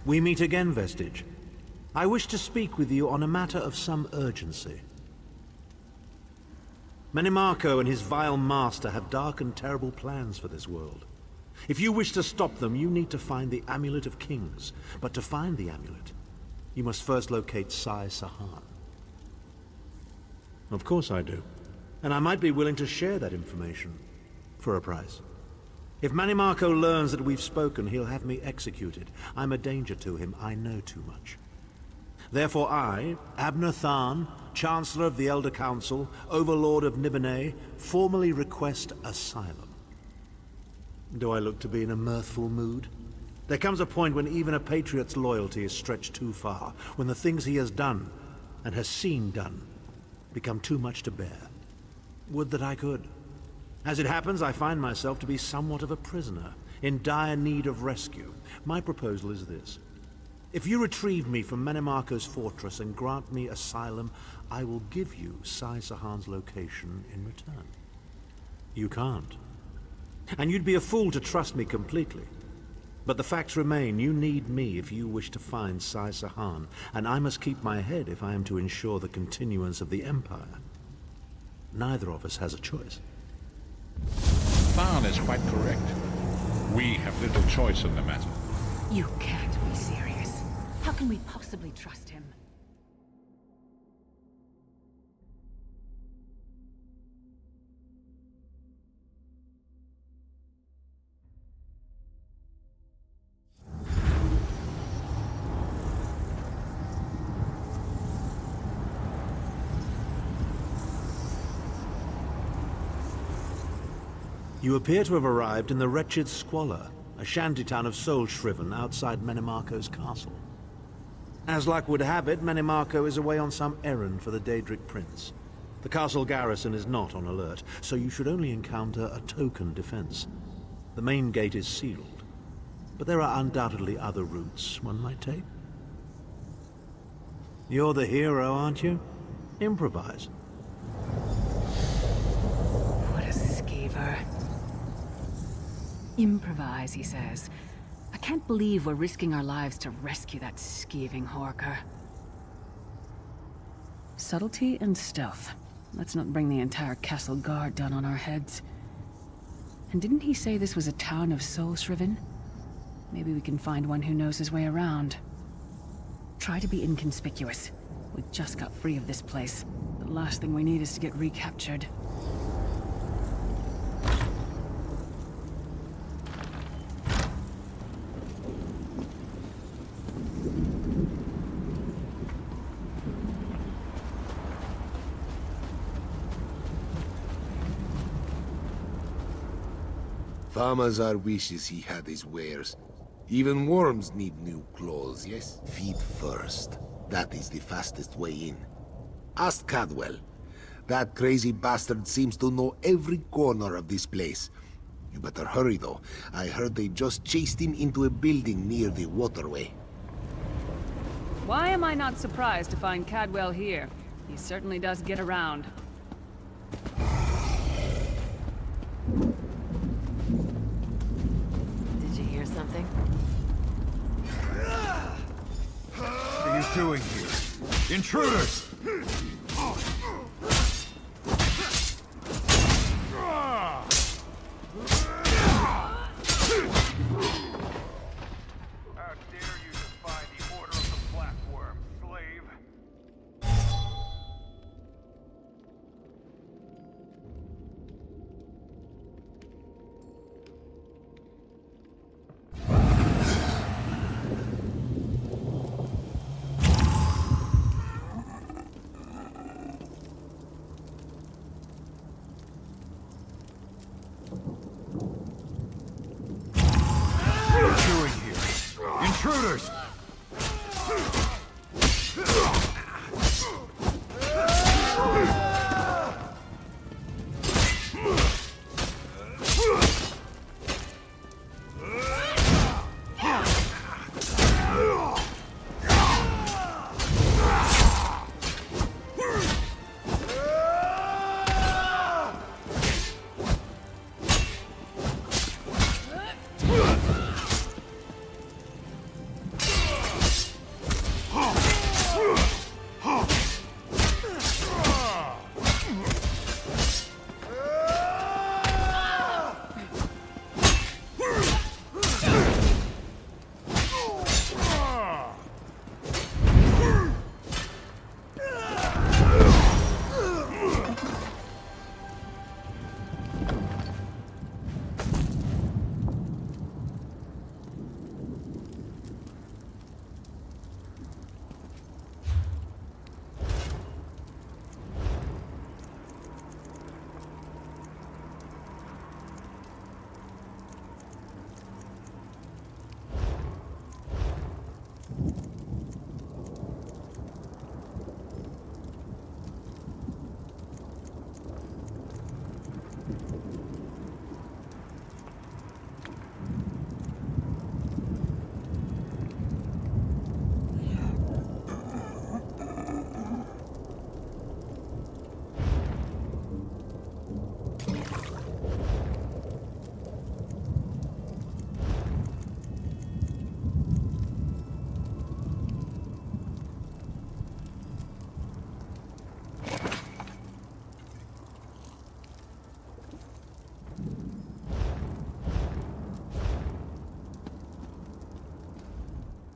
We meet again, Vestige. I wish to speak with you on a matter of some urgency. Menimarco and his vile master have dark and terrible plans for this world. If you wish to stop them, you need to find the Amulet of Kings. But to find the amulet, you must first locate Sai-Sahan. Of course I do. And I might be willing to share that information. For a price. If Menimarco learns that we've spoken, he'll have me executed. I'm a danger to him. I know too much. Therefore I, Abnur Tharn, Chancellor of the Elder Council, Overlord of Nibene, formally request asylum. Do I look to be in a mirthful mood? There comes a point when even a patriot's loyalty is stretched too far, when the things he has done, and has seen done, become too much to bear. Would that I could. As it happens, I find myself to be somewhat of a prisoner, in dire need of rescue. My proposal is this. If you retrieve me from Menimarco's fortress and grant me asylum, I will give you Sai-Sahan's location in return. You can't. And you'd be a fool to trust me completely. But the facts remain, you need me if you wish to find Sai-Sahan, and I must keep my head if I am to ensure the continuance of the Empire. Neither of us has a choice. Tharn is quite correct. We have little choice in the matter. You can't be serious. How can we possibly trust him? You appear to have arrived in the wretched Squalor, a shantytown of Soulshriven outside Menimarco's castle. As luck would have it, Menimarco is away on some errand for the Daedric Prince. The castle garrison is not on alert, so you should only encounter a token defense. The main gate is sealed, but there are undoubtedly other routes one might take. You're the hero, aren't you? Improvise. What a skeever. Improvise, he says. I can't believe we're risking our lives to rescue that skeeving Horker. Subtlety and stealth. Let's not bring the entire castle guard down on our heads. And didn't he say this was a town of Soulshriven? Maybe we can find one who knows his way around. Try to be inconspicuous. We just got free of this place. The last thing we need is to get recaptured. Thamazar wishes he had his wares. Even worms need new clothes, yes? Feed first. That is the fastest way in. Ask Cadwell. That crazy bastard seems to know every corner of this place. You better hurry, though. I heard they just chased him into a building near the waterway. Why am I not surprised to find Cadwell here? He certainly does get around. Did you hear something? doing here? Intruders! How dare you defy the order of the Black Worm, slave? What are you doing here? Intruders!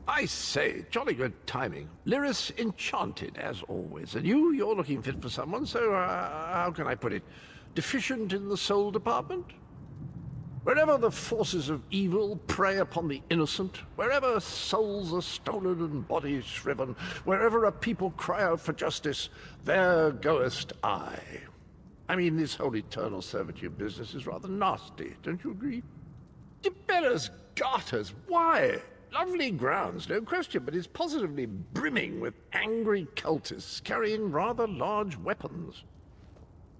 I say, jolly good timing. Lyris enchanted, as always. And you're looking fit for someone, so, how can I put it? Deficient in the soul department? Wherever the forces of evil prey upon the innocent, wherever souls are stolen and bodies shriven, wherever a people cry out for justice, there goest I. I mean, this whole eternal servitude business is rather nasty, don't you agree? Tiberius Garters, why? Lovely grounds, no question, but it's positively brimming with angry cultists carrying rather large weapons.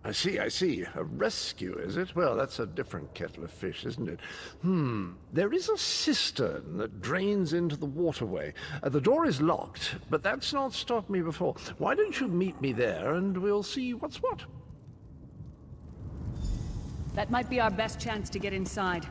I see. A rescue, is it? Well, that's a different kettle of fish, isn't it? There is a cistern that drains into the waterway. The door is locked, but that's not stopped me before. Why don't you meet me there, and we'll see what's what? That might be our best chance to get inside.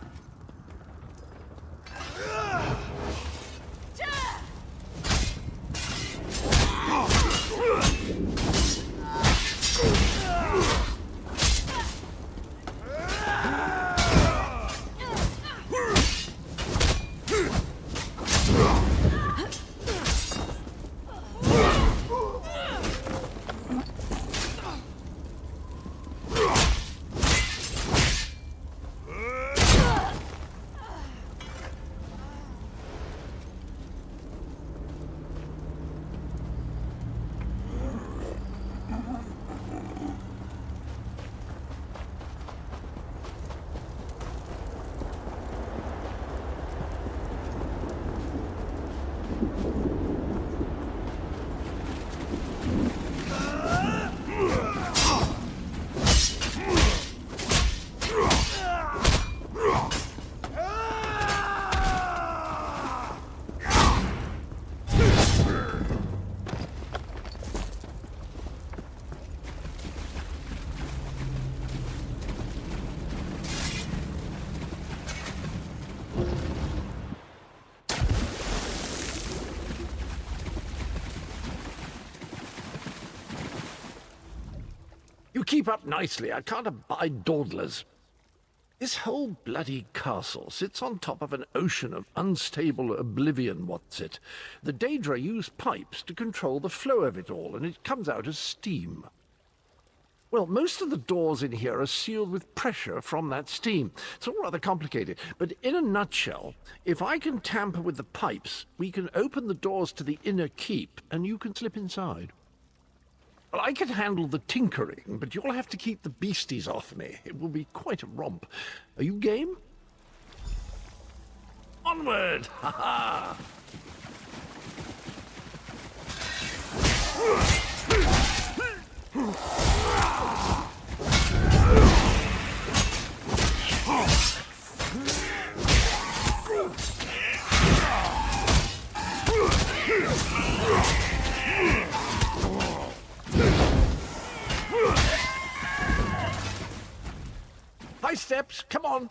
Keep up nicely. I can't abide dawdlers. This whole bloody castle sits on top of an ocean of unstable oblivion, what's it. The Daedra use pipes to control the flow of it all, and it comes out as steam. Well, most of the doors in here are sealed with pressure from that steam. It's all rather complicated, but in a nutshell, if I can tamper with the pipes, we can open the doors to the inner keep, and you can slip inside. Well, I can handle the tinkering, but you'll have to keep the beasties off me. It will be quite a romp. Are you game? Onward! Ha High steps, come on.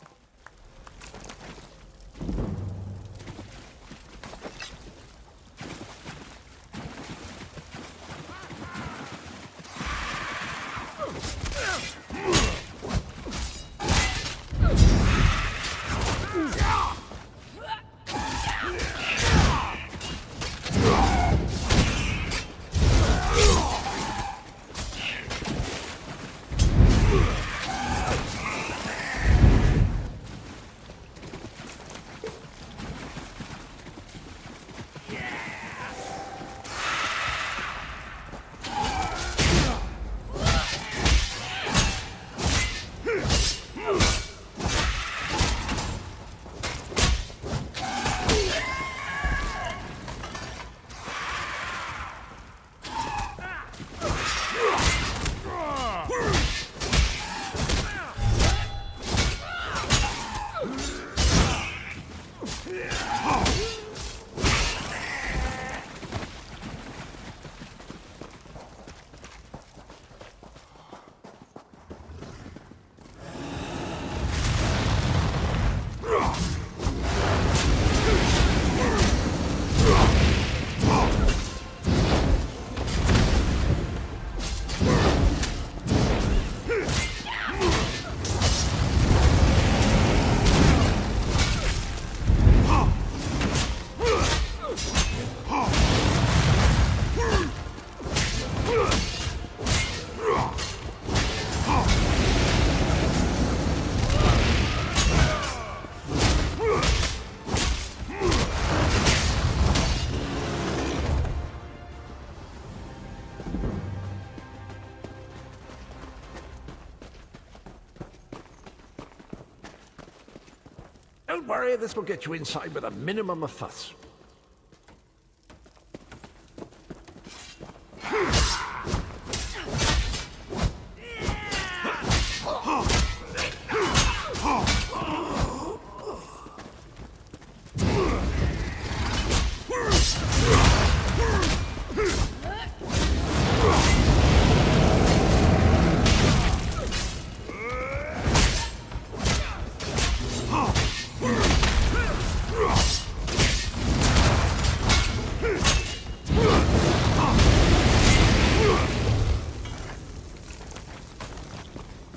Don't worry, this will get you inside with a minimum of fuss.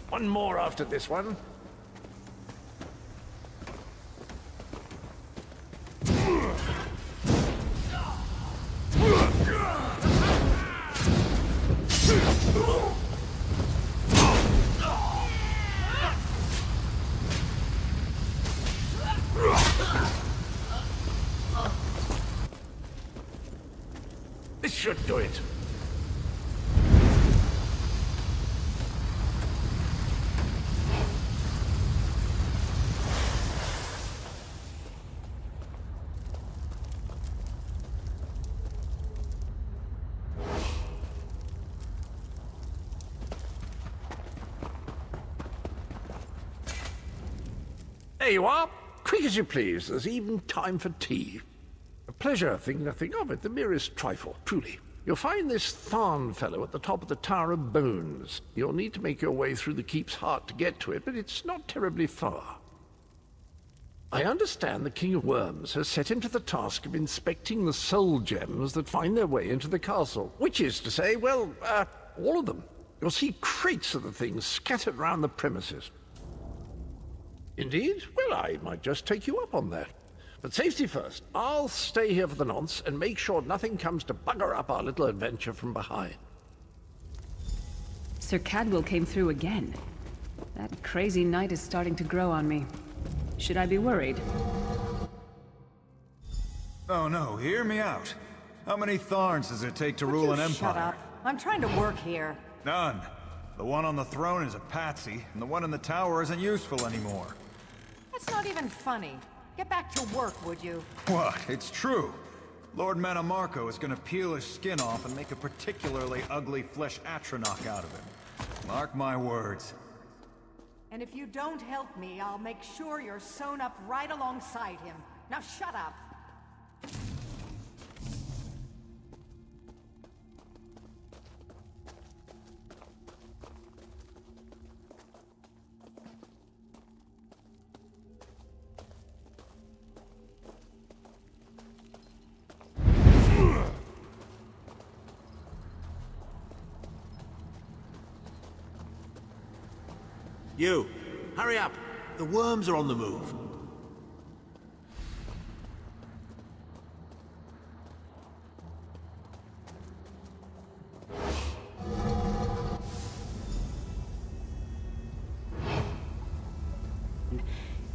One more after this one. This should do it. There you are. Quick as you please. There's even time for tea. A pleasure, think nothing of it. The merest trifle, truly. You'll find this Tharn fellow at the top of the Tower of Bones. You'll need to make your way through the keep's heart to get to it, but it's not terribly far. I understand the King of Worms has set him to the task of inspecting the soul gems that find their way into the castle. Which is to say, well, all of them. You'll see crates of the things scattered around the premises. Indeed? Well, I might just take you up on that. But safety first. I'll stay here for the nonce and make sure nothing comes to bugger up our little adventure from behind. Sir Cadwell came through again. That crazy night is starting to grow on me. Should I be worried? Oh no, hear me out. How many Tharns does it take to rule an empire? Shut up. I'm trying to work here. None. The one on the throne is a patsy, and the one in the tower isn't useful anymore. That's not even funny. Get back to work, would you? What? It's true. Lord Manamarco is gonna peel his skin off and make a particularly ugly flesh Atronach out of him. Mark my words. And if you don't help me, I'll make sure you're sewn up right alongside him. Now shut up! You, hurry up. The worms are on the move.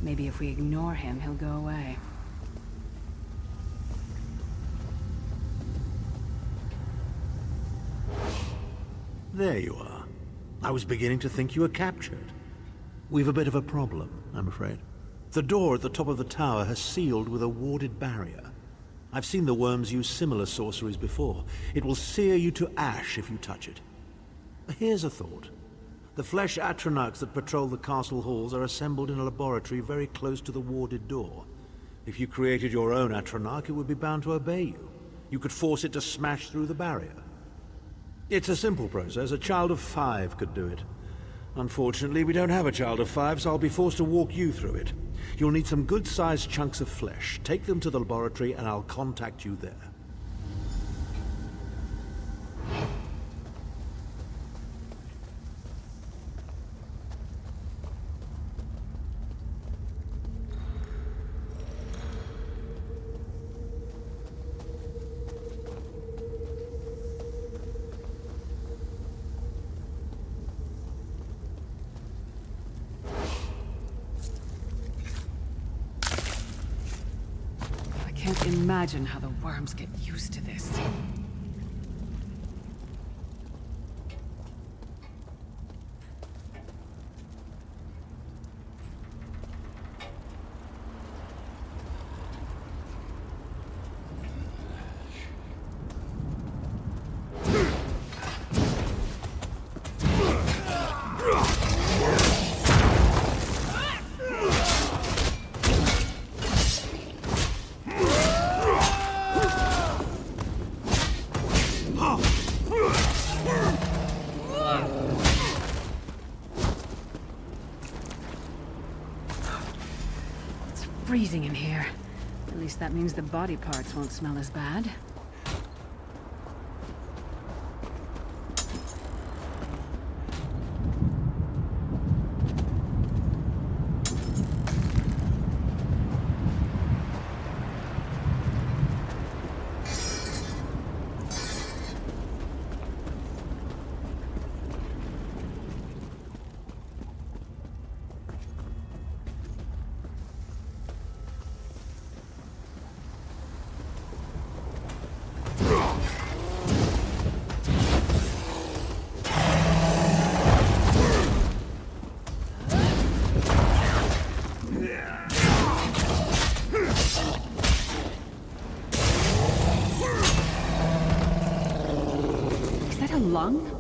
Maybe if we ignore him, he'll go away. There you are. I was beginning to think you were captured. We've a bit of a problem, I'm afraid. The door at the top of the tower has sealed with a warded barrier. I've seen the worms use similar sorceries before. It will sear you to ash if you touch it. Here's a thought. The flesh Atronachs that patrol the castle halls are assembled in a laboratory very close to the warded door. If you created your own Atronach, it would be bound to obey you. You could force it to smash through the barrier. It's a simple process. A child of 5 could do it. Unfortunately, we don't have a child of 5, so I'll be forced to walk you through it. You'll need some good-sized chunks of flesh. Take them to the laboratory and I'll contact you there. I can't imagine how the worms get used to this. Freezing in here. At least that means the body parts won't smell as bad. Lung?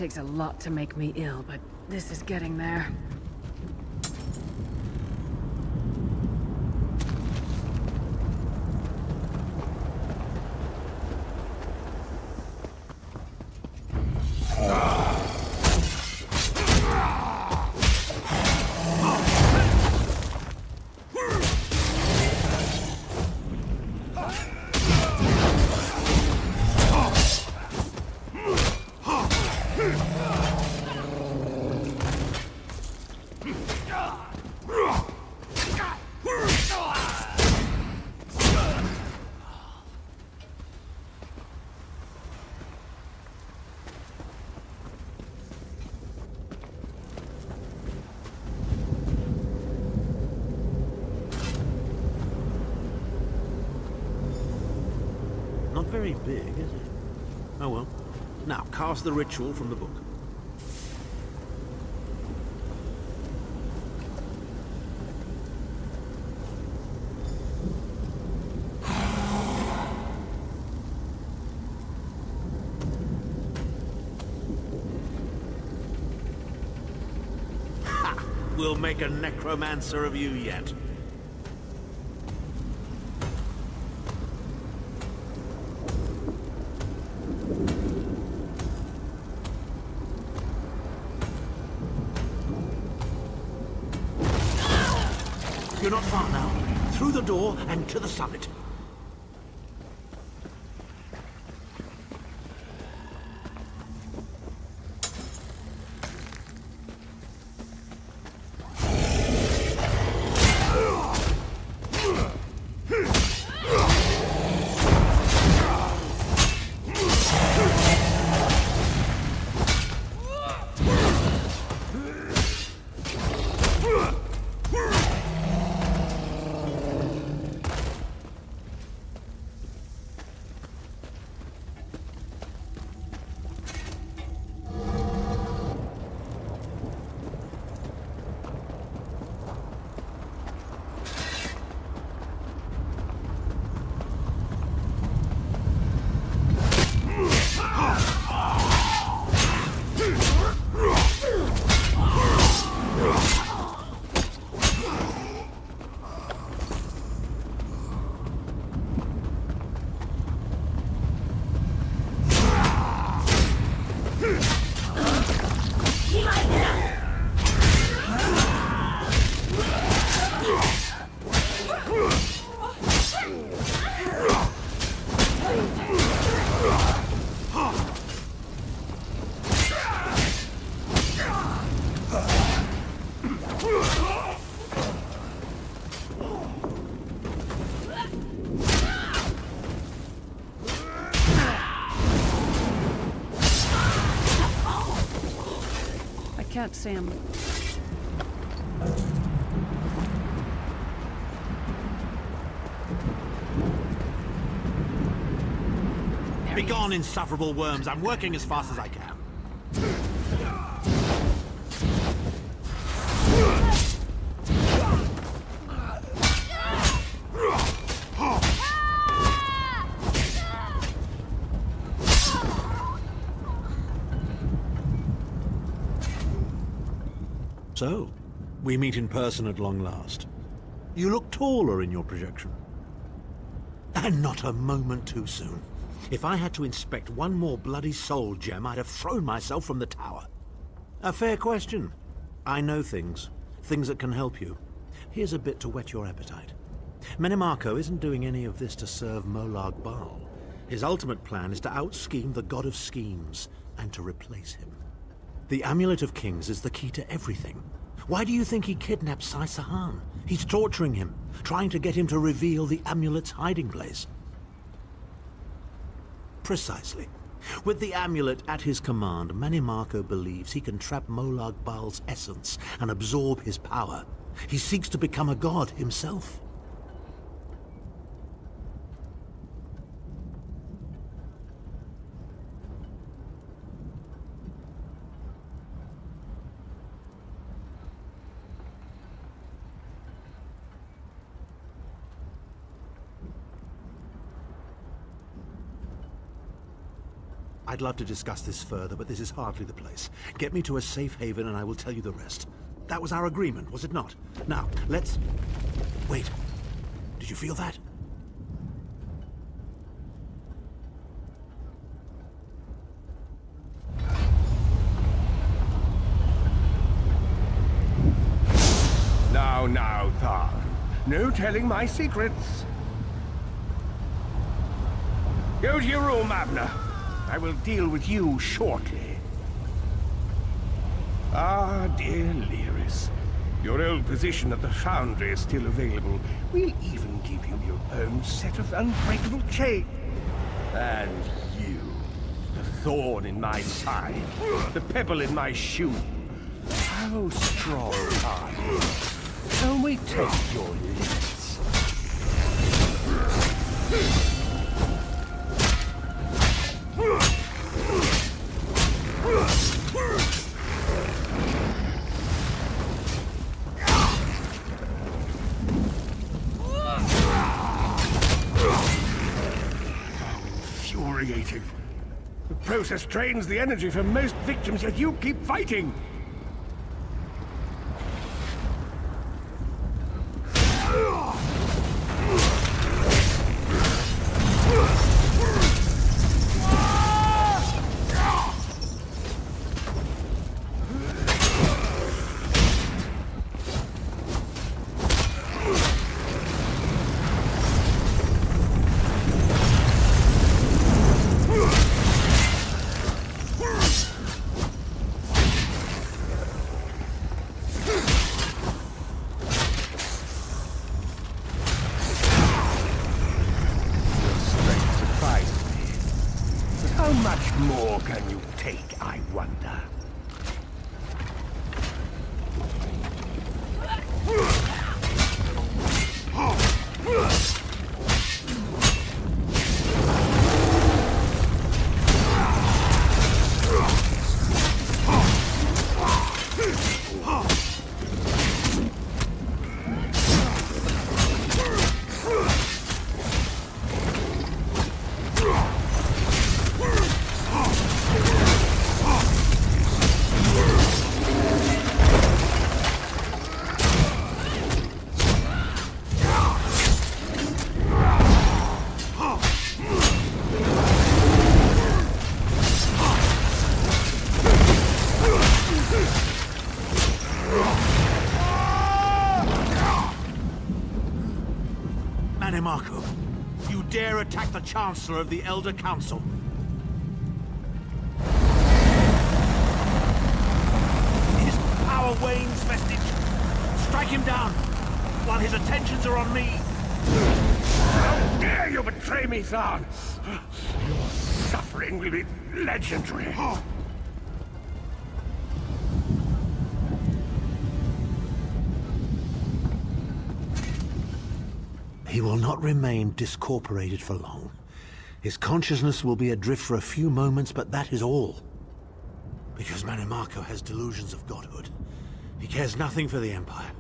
takes a lot to make me ill, but this is getting there. Not very big, is it? Oh well. Now, cast the ritual from the book. Ha! We'll make a necromancer of you yet. You're not far now. Through the door and to the summit. Can't say I'm... Begone, insufferable worms. I'm working as fast as I can. So, we meet in person at long last. You look taller in your projection. And not a moment too soon. If I had to inspect one more bloody soul gem, I'd have thrown myself from the tower. A fair question. I know things. Things that can help you. Here's a bit to whet your appetite. Menimarco isn't doing any of this to serve Molag Bal. His ultimate plan is to out-scheme the god of schemes, and to replace him. The Amulet of Kings is the key to everything. Why do you think he kidnapped Sai Sahan? He's torturing him, trying to get him to reveal the amulet's hiding place. Precisely. With the amulet at his command, Menimarco believes he can trap Molag Bal's essence and absorb his power. He seeks to become a god himself. I'd love to discuss this further, but this is hardly the place. Get me to a safe haven and I will tell you the rest. That was our agreement, was it not? Now, let's... Wait. Did you feel that? Now, Tharn. No telling my secrets. Go to your room, Abner. I will deal with you shortly. Ah, dear Lyris. Your old position at the Foundry is still available. We'll even give you your own set of unbreakable chains. And you, the thorn in my side, the pebble in my shoe. How strong are you? Can we take your limits? Infuriating. The process drains the energy from most victims, yet you keep fighting. How much more can you take, I wonder? Mannimarco, you dare attack the Chancellor of the Elder Council? Is power Wayne's vestige? Strike him down, while his attentions are on me. How dare you betray me, Tharn? Your suffering will be legendary. He will not remain discorporated for long. His consciousness will be adrift for a few moments, but that is all. Because Mannimarco has delusions of godhood. He cares nothing for the Empire.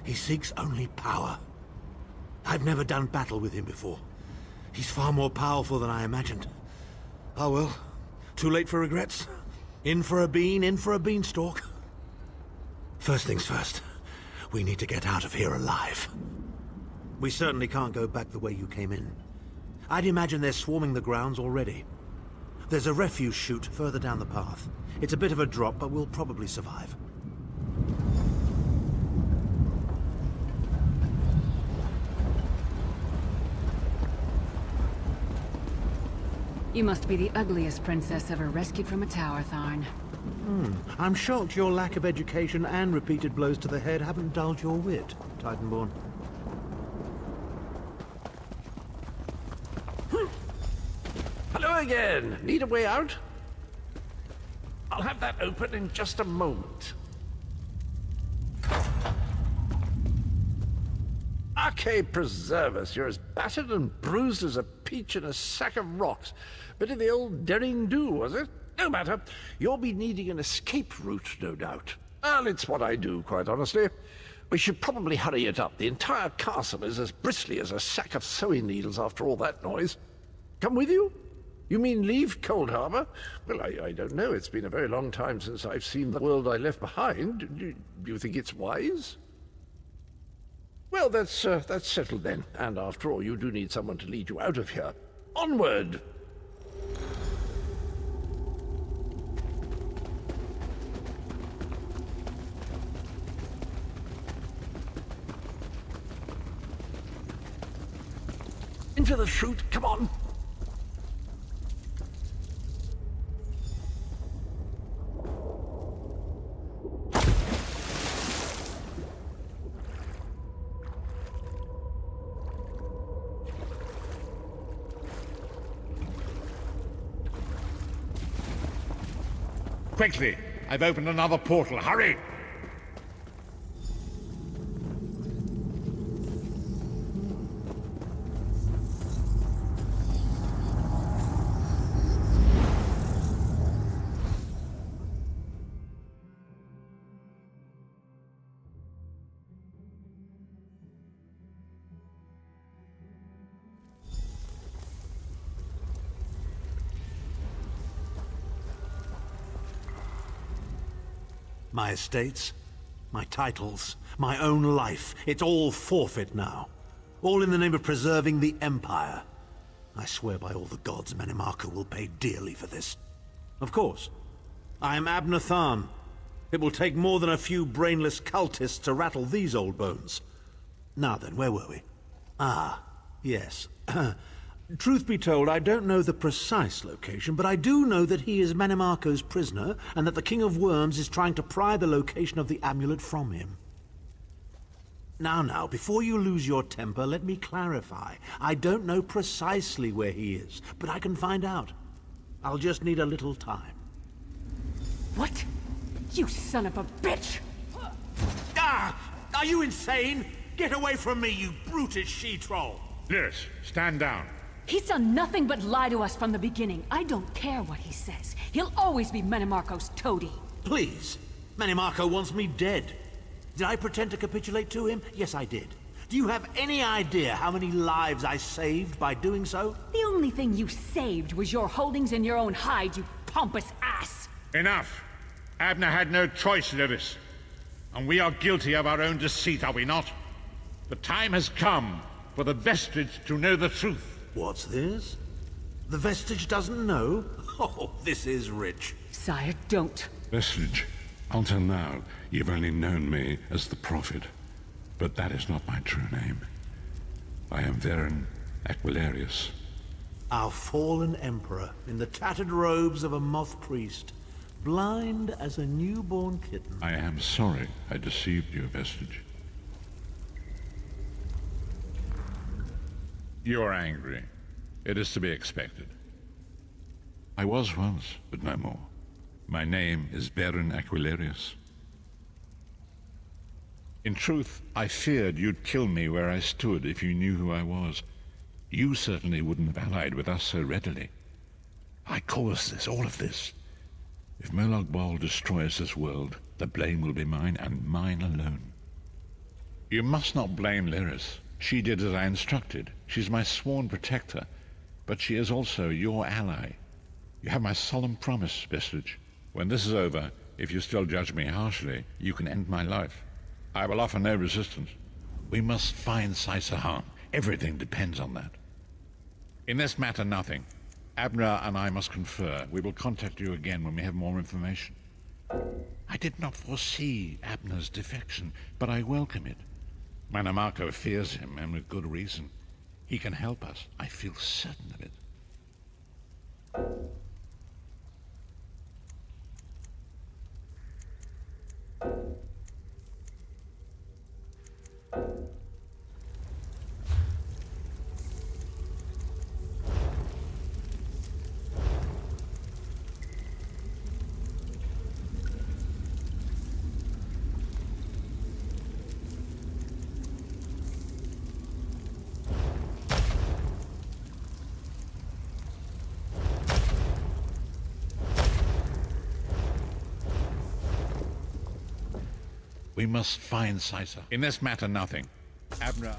He seeks only power. I've never done battle with him before. He's far more powerful than I imagined. Oh well, too late for regrets. In for a bean, in for a beanstalk. First things first, we need to get out of here alive. We certainly can't go back the way you came in. I'd imagine they're swarming the grounds already. There's a refuse chute further down the path. It's a bit of a drop, but we'll probably survive. You must be the ugliest princess ever rescued from a tower, Tharn. I'm shocked your lack of education and repeated blows to the head haven't dulled your wit, Titanborn. Hello again. Need a way out? I'll have that open in just a moment. Arcade preserve us. You're as battered and bruised as a peach in a sack of rocks. Bit of the old derring do, was it? No matter. You'll be needing an escape route, no doubt. Well, it's what I do, quite honestly. We should probably hurry it up. The entire castle is as bristly as a sack of sewing needles after all that noise. Come with you? You mean leave Cold Harbor? Well, I don't know. It's been a very long time since I've seen the world I left behind. Do you think it's wise? Well, that's settled then. And after all, you do need someone to lead you out of here. Onward! Into the chute, come on! Quickly! I've opened another portal. Hurry! My estates, my titles, my own life, it's all forfeit now. All in the name of preserving the Empire. I swear by all the gods Manimarco will pay dearly for this. Of course, I am Abner Tharn. It will take more than a few brainless cultists to rattle these old bones. Now then, where were we? Ah, yes. Truth be told, I don't know the precise location, but I do know that he is Manimarco's prisoner, and that the King of Worms is trying to pry the location of the amulet from him. Now, before you lose your temper, let me clarify. I don't know precisely where he is, but I can find out. I'll just need a little time. What? You son of a bitch! Ah! Are you insane? Get away from me, you brutish she-troll! Lyris, stand down. He's done nothing but lie to us from the beginning. I don't care what he says. He'll always be Manimarco's toady. Please. Manimarco wants me dead. Did I pretend to capitulate to him? Yes, I did. Do you have any idea how many lives I saved by doing so? The only thing you saved was your holdings in your own hide, you pompous ass! Enough! Abner had no choice, Lyris. And we are guilty of our own deceit, are we not? The time has come for the Vestige to know the truth. What's this? The Vestige doesn't know? Oh, this is rich. Sire, don't. Vestige, until now, you've only known me as the Prophet. But that is not my true name. I am Veren Aquilarius. Our fallen emperor, in the tattered robes of a moth priest, blind as a newborn kitten. I am sorry I deceived you, Vestige. You are angry. It is to be expected. I was once, but no more. My name is Veren Aquilarius. In truth, I feared you'd kill me where I stood if you knew who I was. You certainly wouldn't have allied with us so readily. I caused this, all of this. If Molag Bal destroys this world, the blame will be mine, and mine alone. You must not blame Lyris. She did as I instructed. She's my sworn protector, but she is also your ally. You have my solemn promise, Vestige. When this is over, if you still judge me harshly, you can end my life. I will offer no resistance. We must find Saisahan. Everything depends on that. In this matter, nothing. Abner and I must confer. We will contact you again when we have more information. I did not foresee Abner's defection, but I welcome it. Manimarco fears him, and with good reason. He can help us. I feel certain of it. We must find Saisa. In this matter, nothing. Abner...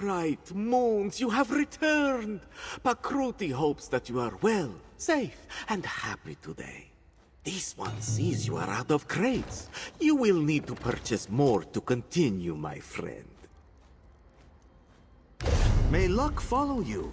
Right, Moons, you have returned. Pakruti hopes that you are well, safe, and happy today. This one sees you are out of crates. You will need to purchase more to continue, my friend. May luck follow you.